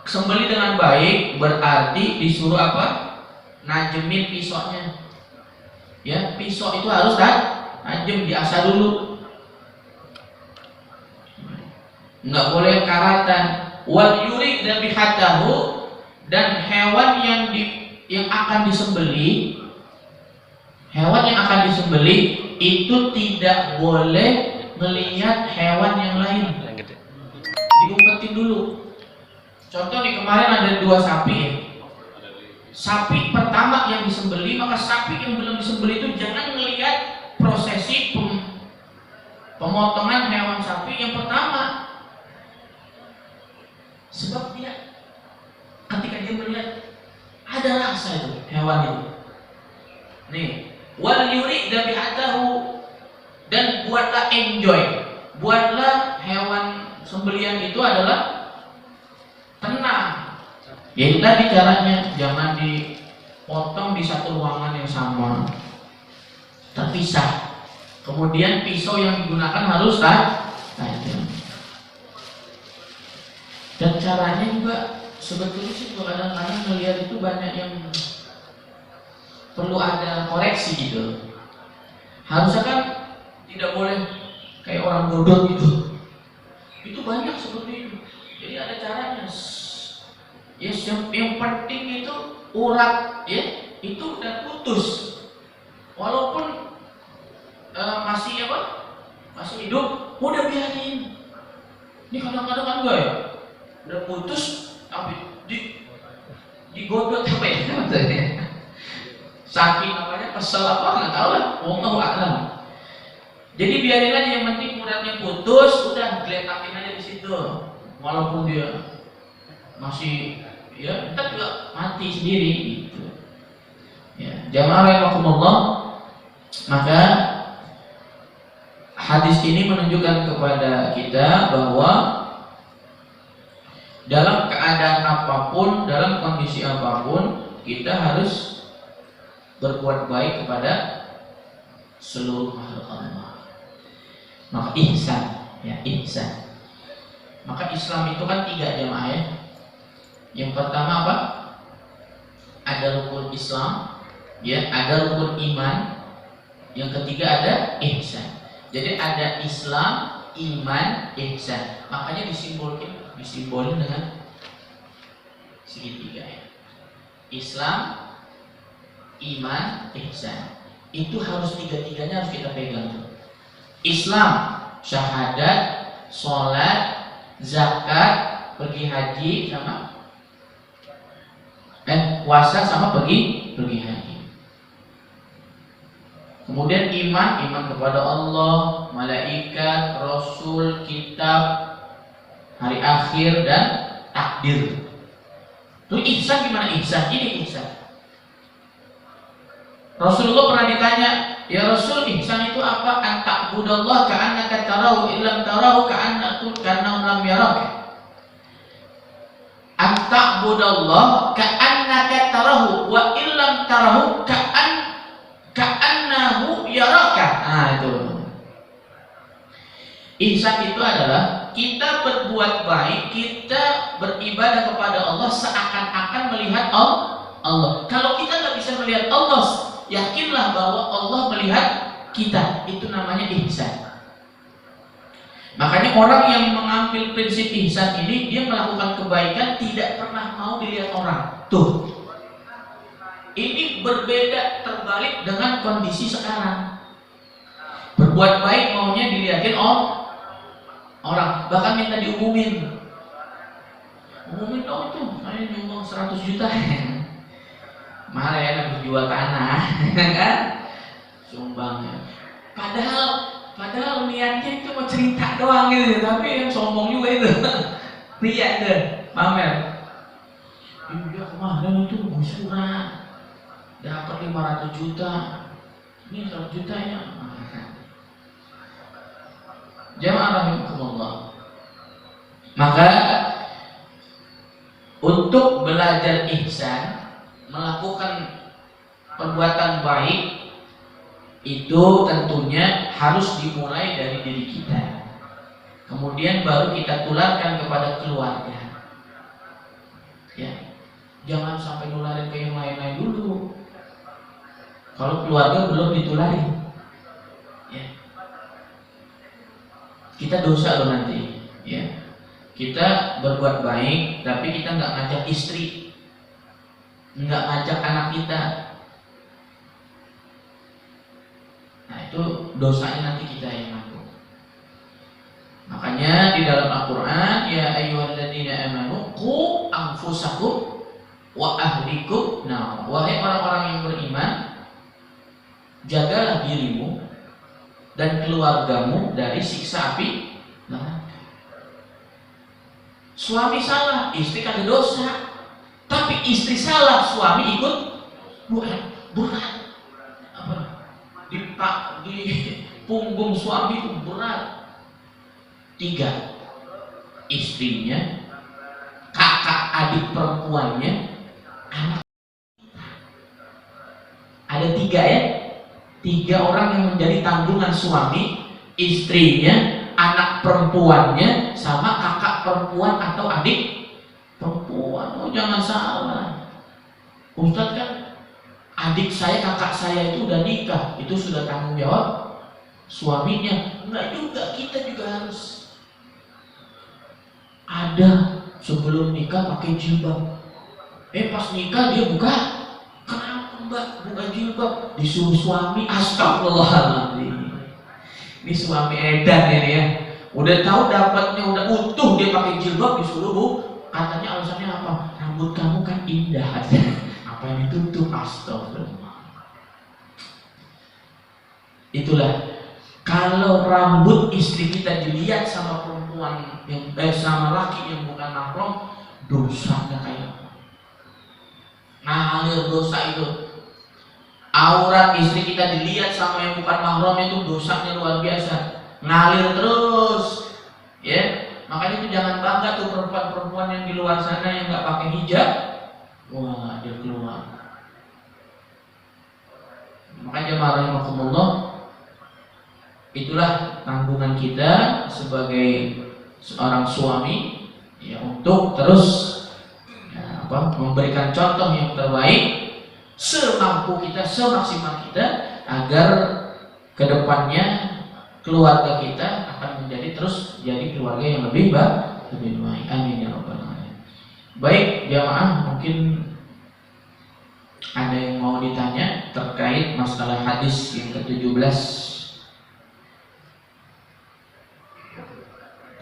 Sembelih dengan baik berarti disuruh apa? Najemin pisaunya. Ya, pisau itu harus najem, diasah dulu. Enggak boleh karatan. Wal yurid dzabihatahu, dan hewan yang akan disembelih, hewan yang akan disembelih itu tidak boleh melihat hewan yang lain. Diumpetin dulu. Contoh nih, kemarin ada 2 sapi ya. Sapi pertama yang disembelih, maka sapi yang belum disembelih itu jangan melihat prosesi pemotongan hewan sapi yang pertama. Sebab dia ketika dia melihat ada rasa itu hewan itu. Nih, wal yurid dzabihatahu, dan buatlah enjoy, buatlah hewan sembelihan itu adalah tenang. Yaitu tadi caranya, jangan dipotong di satu ruangan yang sama, terpisah. Kemudian pisau yang digunakan harus tajam. Dan caranya juga sebetulnya sih kadang-kadang melihat itu banyak yang perlu ada koreksi gitu. Harusnya kan tidak boleh kayak orang bodoh gitu. Itu banyak seperti itu. Jadi ada caranya. Yes, yang penting itu urat ya, itu udah putus. Walaupun masih hidup, udah biarin. Ini kadang-kadang kan enggak ya? Udah putus tapi digodot apa ya maksudnya? Saking kesel apa nggak tahu lah, wallahu a'lam. Jadi biarin aja, yang penting uratnya putus, udah geletakin aja di situ. Walaupun dia masih ya, entar juga mati sendiri gitu. Ya, jamaah rahimakumullah, maka hadis ini menunjukkan kepada kita bahwa dalam keadaan apapun, dalam kondisi apapun, kita harus berbuat baik kepada seluruh makhluk Allah. Maka ihsan, ya ihsan. Maka Islam itu kan 3 jamaah ya. Yang pertama apa? Ada rukun Islam, ya, ada rukun iman. Yang ketiga ada ihsan. Jadi ada Islam, iman, ihsan. Makanya disimbolin dengan segitiga ya. Islam, iman, ihsan. Itu harus 3-tiganya harus kita pegang. Islam, syahadat, sholat, zakat, pergi haji sama puasa sama pergi haji. Kemudian iman kepada Allah, malaikat, rasul, kitab, hari akhir, dan takdir. Terus ihsan gimana ihsan? Ini ihsan. Rasulullah pernah ditanya, "Ya Rasul, ihsan itu apa?" "An ta'budallah ka'annaka tarahu illam tarahu ka'annaka lam yaraka." "An ta'budallah ka'annaka tarahu wa illam tarahu ka'annahu yaraka." Nah, itu. Ihsan itu adalah kita berbuat baik, kita beribadah kepada Allah seakan-akan melihat Allah. Kalau kita nggak bisa melihat Allah, yakinlah bahwa Allah melihat kita. Itu namanya ihsan. Makanya orang yang mengambil prinsip ihsan ini, dia melakukan kebaikan tidak pernah mau dilihat orang. Tuh, ini berbeda terbalik dengan kondisi sekarang. Berbuat baik maunya dilihatin orang, bahkan minta diumumin dong tuh, saya nyumbang 100 juta. Mahal ya, habis jual tanah. Kan sumbangnya, padahal niatnya itu mau cerita doang gitu, tapi yang sombong juga itu. Ria itu pamer, iya kemarin itu gusuran dapat 500 juta, ini 100 juta ya. Jamaah rahimakumullah. Maka untuk belajar ihsan, melakukan perbuatan baik, itu tentunya harus dimulai dari diri kita. Kemudian baru kita tularkan kepada keluarga. Ya, jangan sampai nularin ke yang lain-lain dulu. Kalau keluarga belum ditularin, ya, kita dosa loh nanti. Ya, kita berbuat baik, tapi kita nggak ngajak istri, nggak ngajak anak kita. Nah, itu dosanya nanti kita yang nanggung. Makanya di dalam Al-Quran, ya ayyuhalladzina amanu qu anfusakum wa ahlikum. Nah, wahai orang-orang yang beriman, jagalah dirimu dan keluargamu dari siksa api neraka. Suami salah, istri kagak dosa. Tapi istri salah, suami ikut berat. Apa? Di punggung suami itu berat. 3, istrinya, kakak adik perempuannya, anak. Ada 3 ya. 3 orang yang menjadi tanggungan suami, istrinya, anak perempuannya, sama kakak perempuan atau adik perempuan. Oh, jangan salah, Ustadz, kan adik saya, kakak saya itu udah nikah, itu sudah tanggung jawab suaminya. Enggak juga, kita juga harus ada sebelum nikah pakai jilbab. Pas nikah dia buka. Kenapa Mbak buka jilbab? Disuruh suami. Astagfirullahaladzim. Ini suami edan ini ya. Udah tahu dapatnya udah utuh, dia pakai jilbab disuruh bu. Katanya alasannya apa? Rambut kamu kan indah. Apa yang ditutup? Astagfirullah. Itulah, kalau rambut istri kita dilihat sama perempuan yang sama laki yang bukan mahram, dosanya kayak ngalir dosa itu. Aurat istri kita dilihat sama yang bukan mahram, itu dosanya luar biasa, ngalir terus. Ya, makanya itu jangan bangga tuh perempuan-perempuan yang di luar sana yang nggak pakai hijab. Wah, dia keluar. Makanya jemaah rahimakumullah, itulah tanggungan kita sebagai seorang suami, ya, untuk terus memberikan contoh yang terbaik semampu kita, semaksimal kita, agar kedepannya keluarga kita akan menjadi terus jadi keluarga yang lebih baik. Amin ya rabbal alamin. Baik jamaah, mungkin ada yang mau ditanya terkait masalah hadis yang ke-17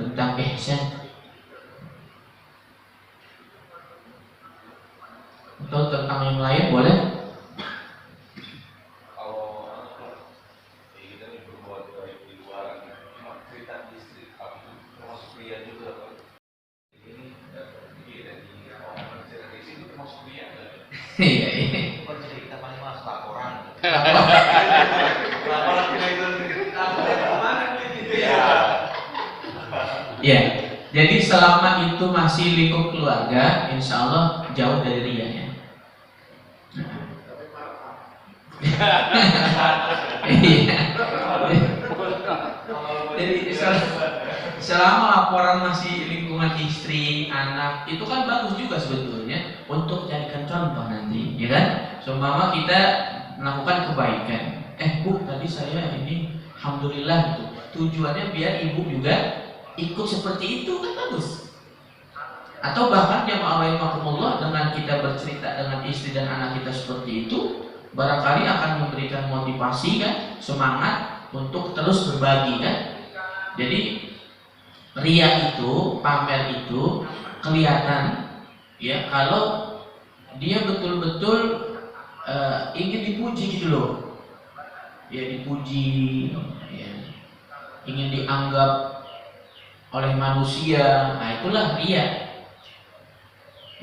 tentang ihsan, atau tentang yang lain boleh. Kalau kita nih berbuat baik di luar, cuma cerita istri, termasuk pria juga, Pak. Ini dari orang cerita di sini termasuk pria. Iya. Bukan cerita paling mas laporan. Ya, jadi selama itu masih lingkup keluarga, insya Allah jauh dari ria ya. Iya. Jadi selama laporan masih lingkungan istri, anak, itu kan bagus juga sebetulnya untuk jadikan contoh nanti, ya kan? Seumpama kita melakukan kebaikan. Bu, tadi saya ini, alhamdulillah gitu. Tujuannya biar ibu juga ikut seperti itu kan bagus. Atau bahkan jamaah rahimakumullah, dengan kita bercerita dengan istri dan anak kita seperti itu, barangkali akan memberikan motivasi kan, semangat untuk terus berbagi kan. Jadi ria itu, pamer itu kelihatan ya kalau dia betul-betul ingin dipuji gitu loh. Ya dipuji, ya, ingin dianggap oleh manusia. Nah, itulah ria.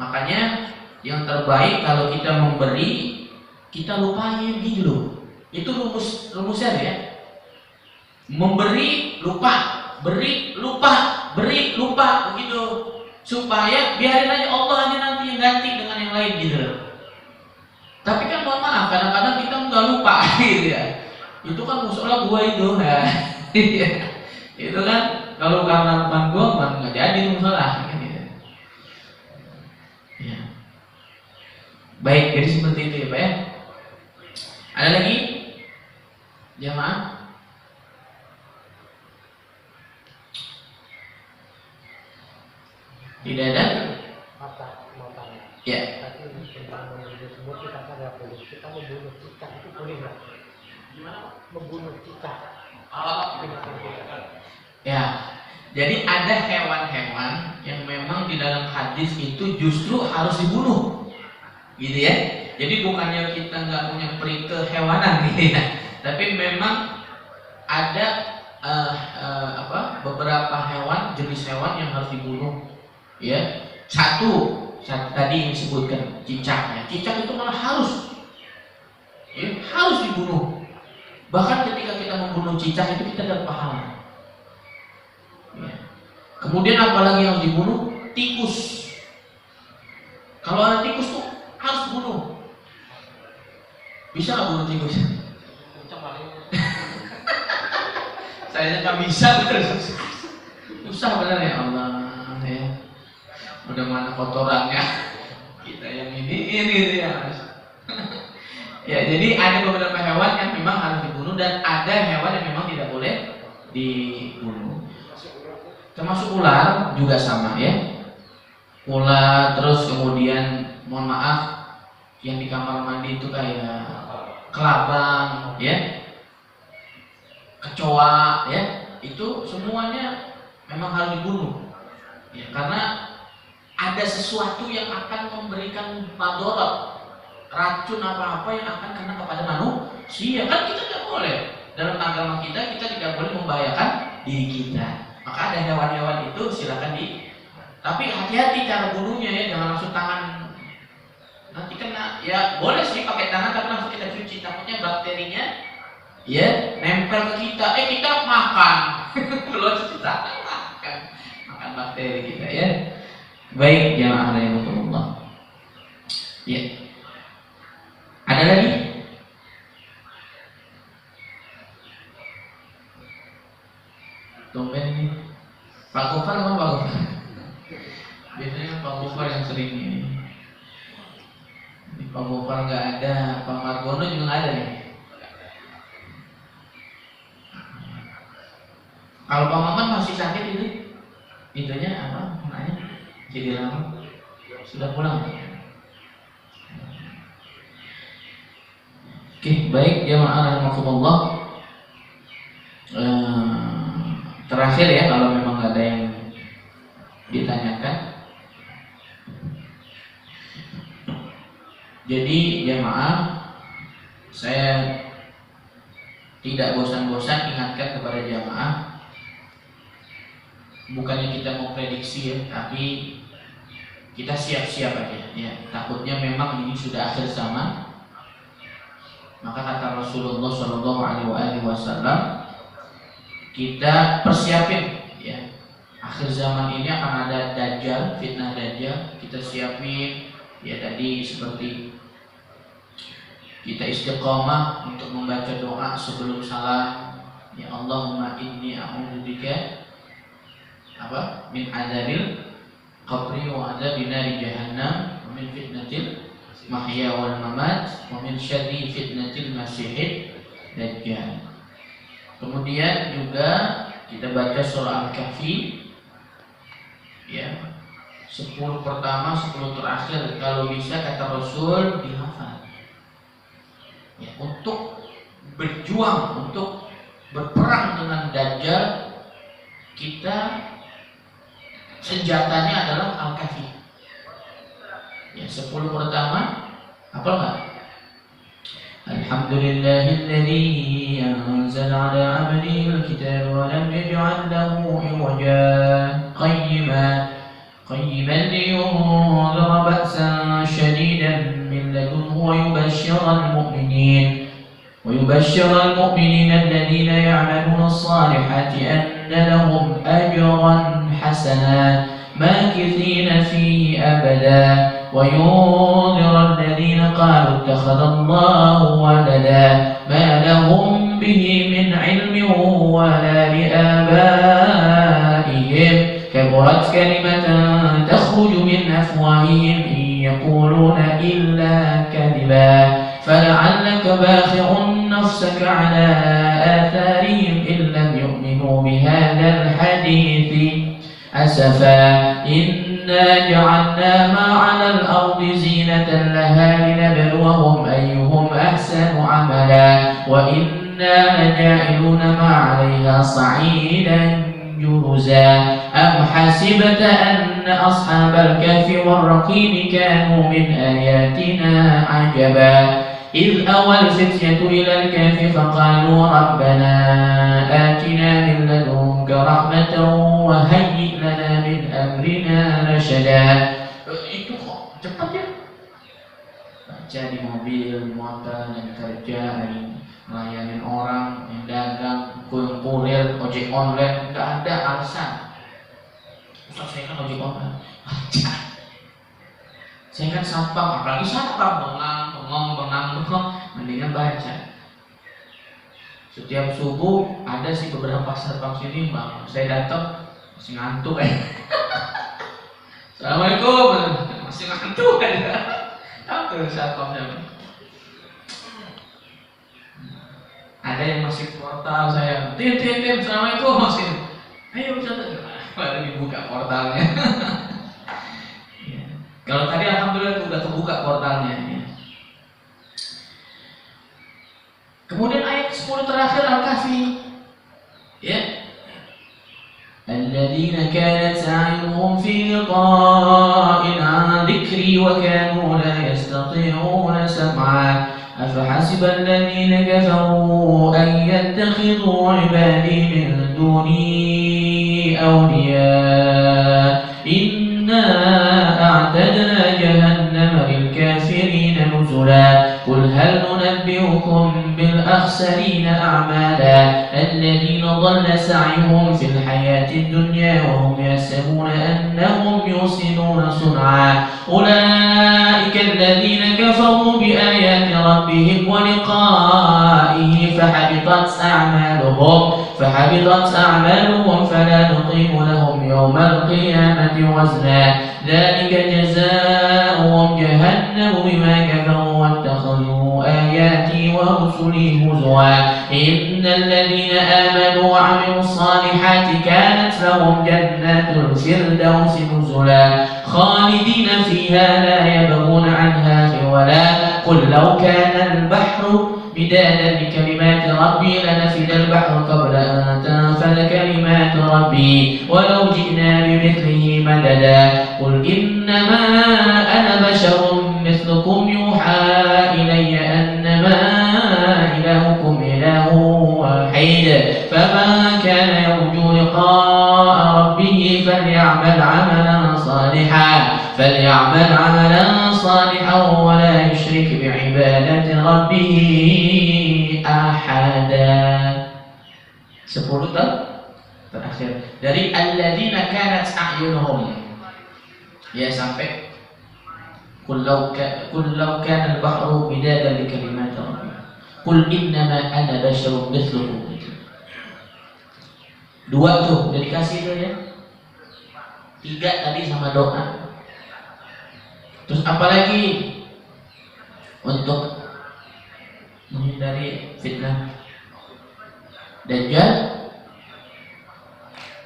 Makanya yang terbaik kalau kita memberi, kita lupain gitu loh. Itu rumusnya ya. Memberi lupa, beri lupa, beri lupa begitu. Supaya biarin aja Allah aja nanti yang ganti dengan yang lain gitu loh. Tapi kan mohon maaf, kadang-kadang kita nggak lupa gitu ya. Itu kan musola gua itu ya. Itu kan kalau karena bukan gua nggak jadi musola kan gitu. Ya. Baik, jadi seperti itu ya Pak ya. Ada lagi jamaah? Tidak ada? Mau tanya. Ya. Tadi tentang membunuh semut kita kan nggak boleh. Kita membunuh cicak itu boleh nggak? Gimana? Membunuh cicak. Ya. Jadi ada hewan-hewan yang memang di dalam hadis itu justru harus dibunuh, gitu ya. Jadi bukannya kita nggak punya peri kehewanan gitu ya, tapi memang ada beberapa hewan, jenis hewan yang harus dibunuh, ya. Satu tadi yang disebutkan cicaknya, cicak itu malah harus dibunuh. Bahkan ketika kita membunuh cicak itu kita dapat pahala. Ya. Kemudian apalagi yang harus dibunuh? Tikus. Kalau ada tikus tuh harus dibunuh. Bisa nggak bunuh tikus? Saya nggak bisa bener. Susah bener ya Allah ya. Udah mana kotorannya? Kita yang ini ya. Ya, jadi ada beberapa hewan yang memang harus dibunuh dan ada hewan yang memang tidak boleh dibunuh. Termasuk ular juga sama ya. Ular, terus kemudian mohon maaf yang di kamar mandi itu kayak kelabang ya, kecoa ya, itu semuanya memang harus dibunuh ya, karena ada sesuatu yang akan memberikan madarat, racun apa-apa yang akan kena kepada manusia. Kan kita tidak boleh, dalam agama kita tidak boleh membahayakan diri kita. Maka ada hewan-hewan itu silakan tapi hati-hati cara bunuhnya ya, jangan langsung tangan nanti kena. Ya boleh sih pakai tangan tapi langsung kita cuci, takutnya bakterinya ya nempel ke kita, kita makan kalau cuci tangan makan bakteri kita ya. Baik jamaah rahimakumullah. Ya. Ada lagi? Tumben ini Pak Gofar apa Pak Gofar? Biasanya Pak Gofar yang sering ini. Pak Gofar nggak ada, Pak Margono juga nggak ada nih. Kalau Pak Maman masih sakit itu, itunya apa? Namanya? Jadi lama. Sudah pulang. Oke, baik jamaah rahimakumullah. Terakhir ya, kalau memang nggak ada yang ditanyakan. Jadi jamaah, saya tidak bosan-bosan ingatkan kepada jamaah, bukannya kita mau prediksi ya, tapi kita siap-siap aja ya. Takutnya memang ini sudah akhir zaman. Maka kata Rasulullah Shallallahu Alaihi Wasallam, kita persiapin ya akhir zaman ini akan ada dajjal, fitnah dajjal. Kita siapin ya tadi seperti kita istiqomah untuk membaca doa sebelum salam. Ya Allahumma inni a'udzubika min adzabil qabri wa adzabin nari jahannam wa min fitnatil mahya wal mamat wa min syarri fitnatil masiihid dajjal. Kemudian juga kita baca surah Al-Kahfi ya. 10 pertama, 10 terakhir kalau bisa kata Rasul dihafal. Ya, untuk berjuang, untuk berperang dengan Dajjal, kita senjatanya adalah Al-Kahfi. Ya, 10 pertama apa enggak? Alhamdulillahilladzi anzala 'ala 'abdihi al-kitaba wa lam yaj'al lahu 'iwaja qayyiman liyunzira ba'san shadidan min ladunhu wa yubashshira al-mu'minina alladhina ya'maluna as-salihati anna lahum ajran hasanan makithina fihi abada وينذر الذين قالوا اتخذ الله ولدا ما لهم به من علم ولا لآبائهم كبرت كلمة تخرج من أفواههم إن يقولون إلا كذبا فلعلك باخع نفسك على آثارهم إن لم يؤمنوا بهذا الحديث أسفا إنا جعلنا ما على الأرض زينة لها لنبلوهم أيهم أحسن عملا وإنا لجاعلون ما عليها صعيدا جرزا أم حسبت أن أصحاب الكهف والرقيم كانوا من آياتنا عجبا إذ أوى الفتية إلى الكهف فقالوا ربنا آتنا من لدنك رحمة وهيئ لنا من أمرنا رشدا. Itu kok cepat ya? Baca di mobil, di motor, yang kerja, yang melayani orang, yang dagang, yang kurir, ojek online, nggak ada alasan. Ustaz saya kan ojek online. Baca. Saya kan satpam, apalagi satpam bengong, mendingan baca. Setiap subuh ada sih beberapa satpam sini, bang. Saya datang masih ngantuk Assalamualaikum, masih ngantuk aja. Tahu satpamnya. Ada yang masih portal saya, tim, assalamualaikum masih. Ayo Ustaz, baru dibuka portalnya. Kalau tadi alhamdulillah sudah kebuka portalnya ya. Kemudian ayat 10 terakhir Al-Kahfi ya. Alladzina kanat a'yunuhum fi liqa'in 'an dhikri wa kanu la yastati'una sam'a afahasiba alladhina kafaru an yattakhidhu 'ibadi min duni awliya أعتدنا جهنم للكافرين نزلا قل هل ننبئكم بالأخسرين أعمالا الذين ضل سعيهم في الحياة الدنيا وهم يحسبون أنهم يحسنون صنعا أولئك الذين كفروا بآيات ربهم ولقائه فحبطت أعمالهم فلا نقيم لهم يوم القيامة وزنا ذلك جزاؤهم جهنم بما كفروا واتخذوا آياتي ورسلي هزوا إن الذين آمنوا وعملوا الصالحات كانت لهم جنات الفردوس نزلا خالدين فيها لا يبغون عنها حولا قل لو كان البحر مدادا لكلمات ربي لنفد البحر قبل أن تنفد كلمات ربي ولو جئنا بمثله مددا قل إنما أنا بشر مثلكم يوحى إلي أنما إلهكم إله واحد فمن كان يرجو لقاء ربه فليعمل عملا صالحا ولا يشرك بعبادة ربه أحدا. 10 terakhir dari alladzina kanat a'yunuhum ya sampai kullau kana al-bahru midadan li kalimati rabbi qul innama ana basyarun mithlukum. Dua tuh udah dikasih tuh ya. Tiga tadi sama doa. Terus apalagi untuk menghindari fitnah Dajjal?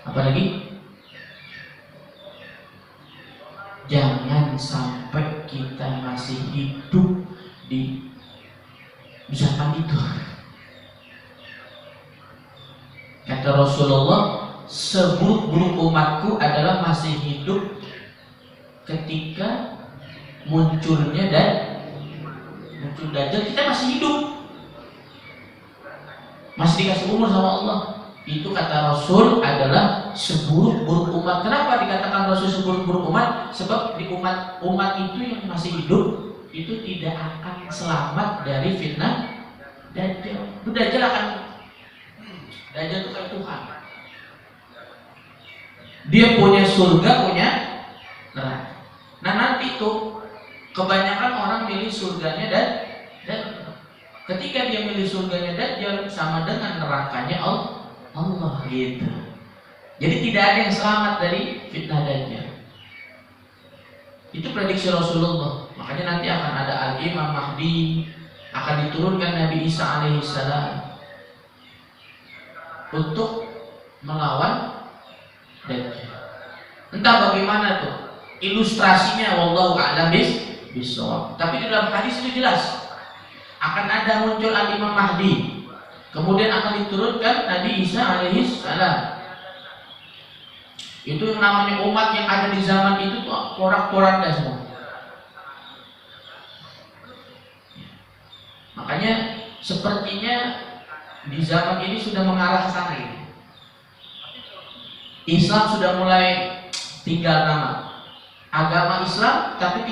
Apalagi? Jangan sampai kita masih hidup di zaman itu. Kata Rasulullah, seburuk-buruk umatku adalah masih hidup ketika munculnya dan muncul Dajjal, kita masih hidup, masih dikasih umur sama Allah. Itu kata Rasul adalah seburuk-buruk umat. Kenapa dikatakan Rasul seburuk-buruk umat? Sebab di umat itu yang masih hidup itu tidak akan selamat dari fitnah Dajjal. Dajjal itu kayak Tuhan. Dia punya surga, punya neraka. Nah nanti tuh kebanyakan orang milih surganya dan ketika dia milih surganya Dajjal sama dengan nerakanya Allah gitu. Jadi tidak ada yang selamat dari fitnah Dajjal. Itu prediksi Rasulullah. Makanya nanti akan ada Al-Imam Mahdi, akan diturunkan Nabi Isa alaihissalam untuk melawan Dajjal. Entah bagaimana tuh ilustrasinya, wallahu a'lam bishawab. Tapi di dalam hadis itu jelas akan ada muncul Al-Imam Mahdi, kemudian akan diturunkan Nabi Isa alaihissalam. Itu yang namanya umat yang ada di zaman itu tuh porak-poranda semua. Makanya sepertinya di zaman ini sudah mengarah ke sana ini. Islam sudah mulai tinggal nama, agama Islam tapi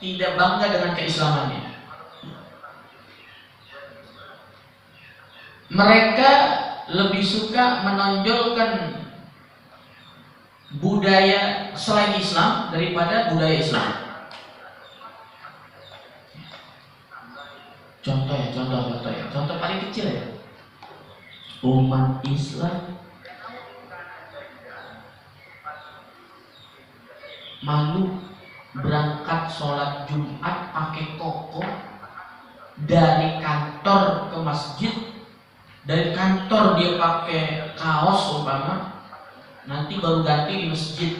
tidak bangga dengan keislamannya. Mereka lebih suka menonjolkan budaya selain Islam daripada budaya Islam. Contoh paling kecil ya. Umat Islam malu berangkat sholat Jumat pakai koko dari kantor ke masjid, dari kantor dia pakai kaos umpama, nanti baru ganti di masjid.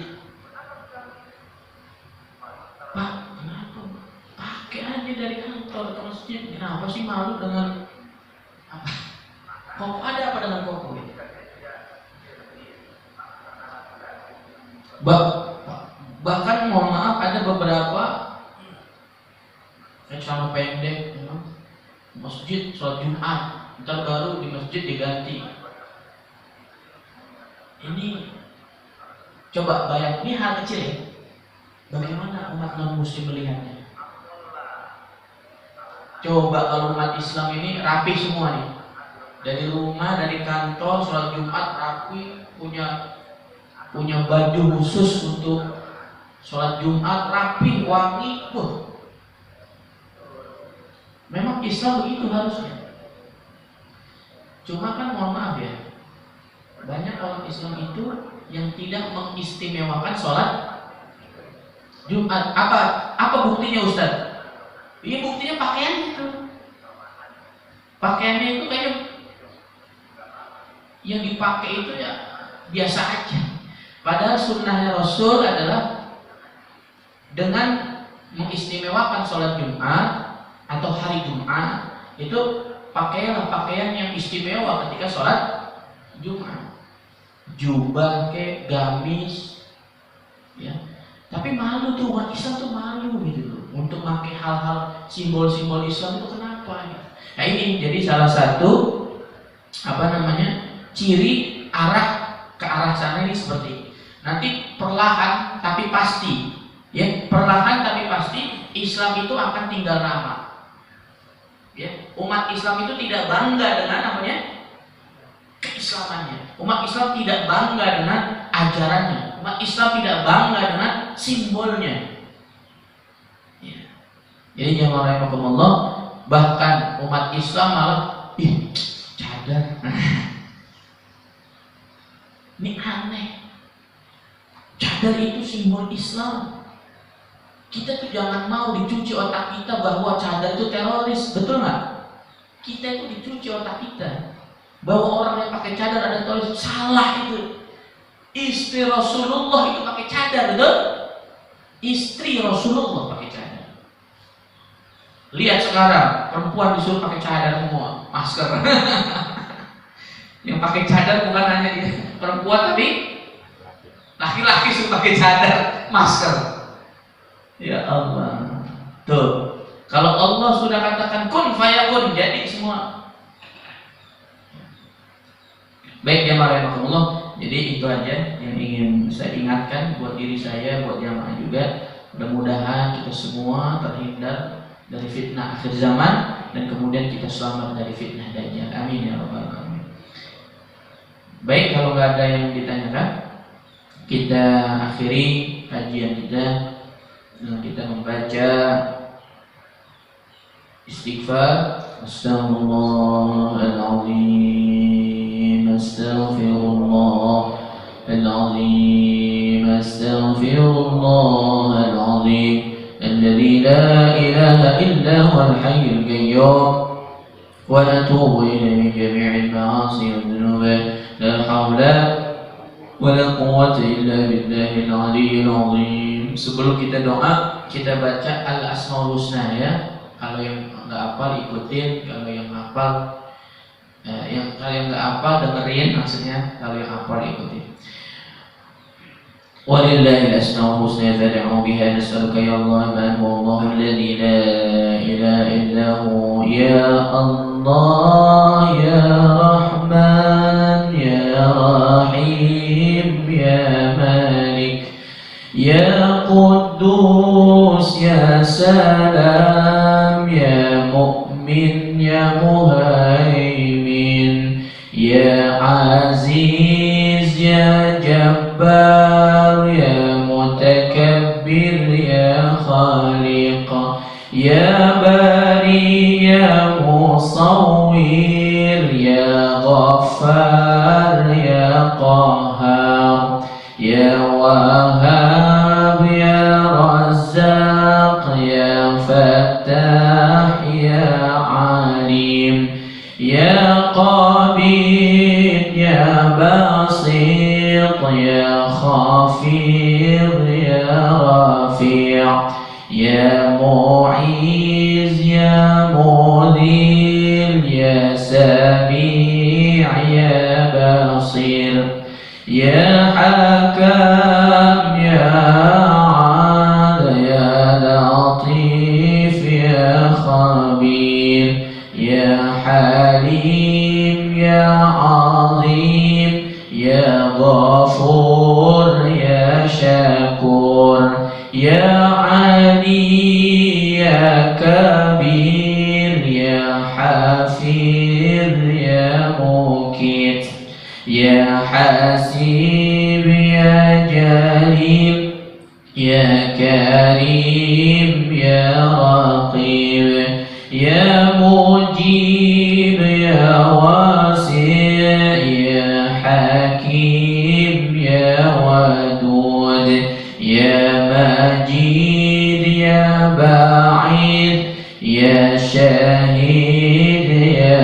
Pak, kenapa? Pakai aja dari kantor ke masjid. Kenapa sih malu dengan apa? Kok ada apa dengan koko? Bahkan mohon maaf ada beberapa celana pendek masjid sholat Jumat, ntar baru di masjid diganti. Ini coba bayang, ini hal kecil ya. Bagaimana umat non muslim melihatnya? Coba kalau umat Islam ini rapi semua nih, dari rumah, dari kantor, sholat Jumat rapi, punya baju khusus untuk sholat Jumat, rapi, wangi. Memang Islam begitu harusnya. Cuma kan mohon maaf ya, banyak orang Islam itu yang tidak mengistimewakan sholat Jumat. Apa buktinya Ustaz? Ini buktinya pakaian itu. Pakaiannya itu kayak yang dipakai itu ya biasa aja. Padahal sunnahnya Rasul adalah dengan mengistimewakan sholat Jumat atau hari Jumat, itu pakailah pakaian yang istimewa ketika sholat Jumat. Jubah ke gamis ya. Tapi malu tuh umat Islam tuh malu gitu loh untuk pakai hal-hal simbol-simbol Islam itu, kenapa ya? Nah ini jadi salah satu ciri ke arah sana ini seperti nanti perlahan tapi pasti ya, perlahan tapi pasti Islam itu akan tinggal nama ya. Umat Islam itu tidak bangga dengan keislamannya. Umat Islam tidak bangga dengan ajarannya. Umat Islam tidak bangga dengan simbolnya. Ya. Jadi jamaah rahimakumullah, bahkan umat Islam malah cadar. Ini aneh. Cadar itu simbol Islam. Kita tuh jangan mau dicuci otak kita bahwa cadar itu teroris, betul nggak? Kita itu dicuci otak kita bahwa orang yang pakai cadar ada teroris, salah itu. Istri Rasulullah itu pakai cadar, betul? Istri Rasulullah pakai cadar. Lihat sekarang perempuan disuruh pakai cadar semua, masker. Yang pakai cadar bukan hanya perempuan tapi laki-laki suruh pakai cadar, masker. Ya Allah. Tuh. Kalau Allah sudah katakan kun fayakun, jadi semua. Baik jamaah rahimakumullah. Jadi itu aja yang ingin saya ingatkan buat diri saya, buat jamaah juga. Mudah-mudahan kita semua terhindar dari fitnah akhir zaman dan kemudian kita selamat dari fitnah dajjal. Amin ya rabbal alamin. Baik, kalau nggak ada yang ditanyakan, kita akhiri kajian kita dengan kita membaca istighfar. Astaghfirullahaladzim, astaghfirullahaladzim, astaghfirullahaladzim, alladzi la ilaha illa huwal hayyul qayyum, wa natubu ilaihi jami'al ma'asi wad dhunub, la haula wa la quwwata illa billahil aliyyil azim. Sebelum kita doa, kita baca al-asmaul husna ya. Kalau yang nggak hafal ikutin, kalau yang hafal kalau yang nggak hafal dengerin, maksudnya kalau yang hafal ikutin. Walillahil asmaul husna fad'u biha nas'aluka ya Allah man huwa Allahu alladzi la ilaha illa hu, ya Allah ya Rahman ya Rahim ya Malik ya Quddus ya Salam ya Mu'min ya Muhaimin ya Aziz ya Jabbar ya Mutakabbir ya Khaliq ya Bari ya Musawwir ya Ghaffar ya Qahhar ya Wahhab ya Razzaq ya Fattah ya Alim ya Qabid ya Basit ya Khafid ya Rafi' ya Mu'iz ya Mudhil ya Sami' ya Basir ya Hakam ya Adil ya Latif ya Khabir ya Halim ya Azim ya Ghafur ya Syakur ya Ali ya Kabir ya Hafir ya Mukit ya Hasib ya Jalim ya Karim ya Raqib ya Mujib ya Wasi' ya Hakim ya Wadud ya Majid ya Ba'id ya Syahid ya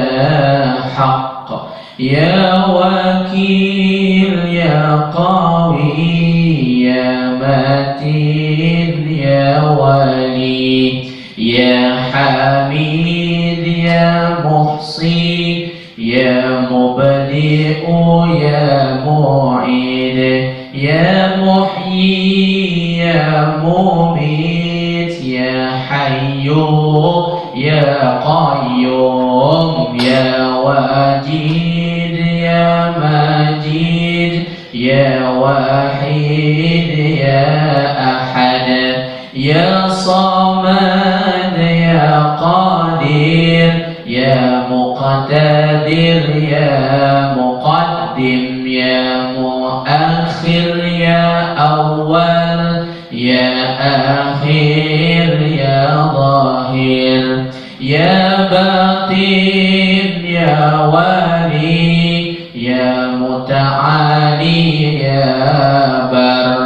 Haqq ya Wakil ya Qawi ya Matin ya Wali ya Hamid ya Muhsi ya Mubdi'u ya Mu'id ya Muhyi ya Mumit ya Hayyu ya Qayyum ya Wajid ya Majid ya Wahid ya Ahad ya Samad ya Qadir يا مقتدر يا مقدم يا مؤخر يا أول يا آخر يا ظاهر يا باطن يا والي يا متعالي يا بر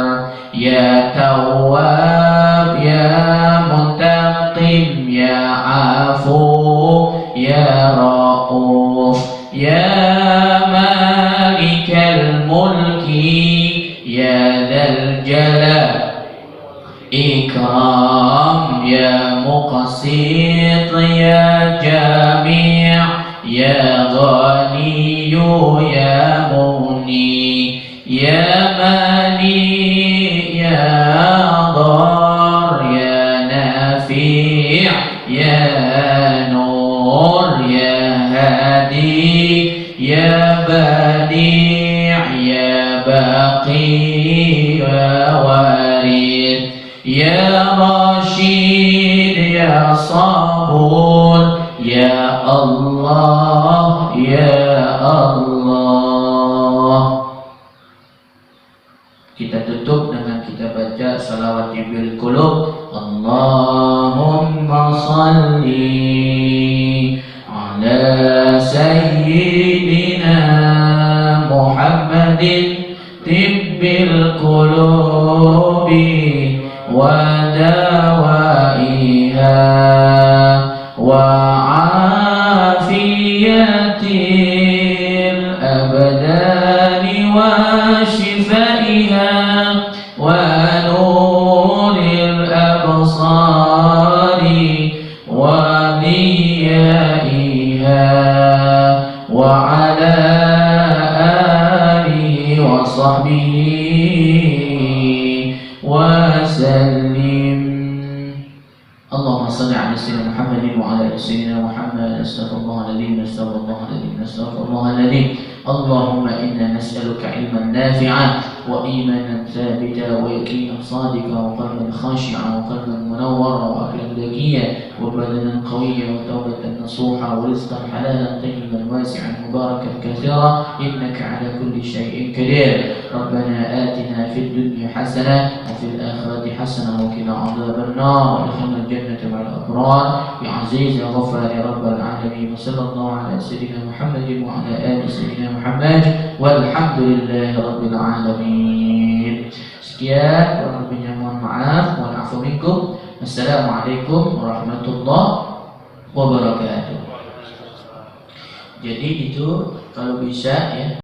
يا تواب يا منتقم يا عفو يا رؤوف يا مالك الملك يا ذا الجلال إكرام يا مقسط يا جميع يا غني يا مغني يا مالي يا ضار يا نافع يا نور يا هادي يا بديع يا باقي يا وارث يا رشيد يا صبور يا الله يا Allah. Kita tutup dengan kita baca salawat bil qulub. Allahumma salli ala sayyidina Muhammadin tibbil qulubi wa dawaiha wa afiyatil abdani wa shifaiha wa nuril absari wa diyaiha wa ala alihi wa sahbihi wa sallim. Allahumma salli ala sayyidina Muhammadin wa ala ali sayyidina Muhammad. Astaghfirullahaladzim, astaghfirullahaladzim, astaghfirullahaladzim. Allahumma inna nas'aluka ilman nafi'an wa imanan thabita wa yaqinan sadiqa wa qalban khashi'an wa qalban munawwara wa aqlan dhakiya wa badanan qawiyya wa tawbatan nasuha wa rizqan halalan tayyiban wasi'an mubarakan kathira innaka ala kulli shay'in qadir. Rabbana atina fid dunya hasanah wa fil akhirati hasanah wa qina adhaban nar wa adkhilna al-jannata ma'al abrar ya aziz ya ghaffar ya rabbal alamin. Wa sallallahu ala sayyidina Muhammadin wa ala ali sayyidina Muhammad walhamdulillahi rabbil alamin. Sekian, kurang lebihnya mohon maaf, mohon afu minkum. Assalamualaikum warahmatullahi wabarakatuh. Jadi itu kalau bisa ya.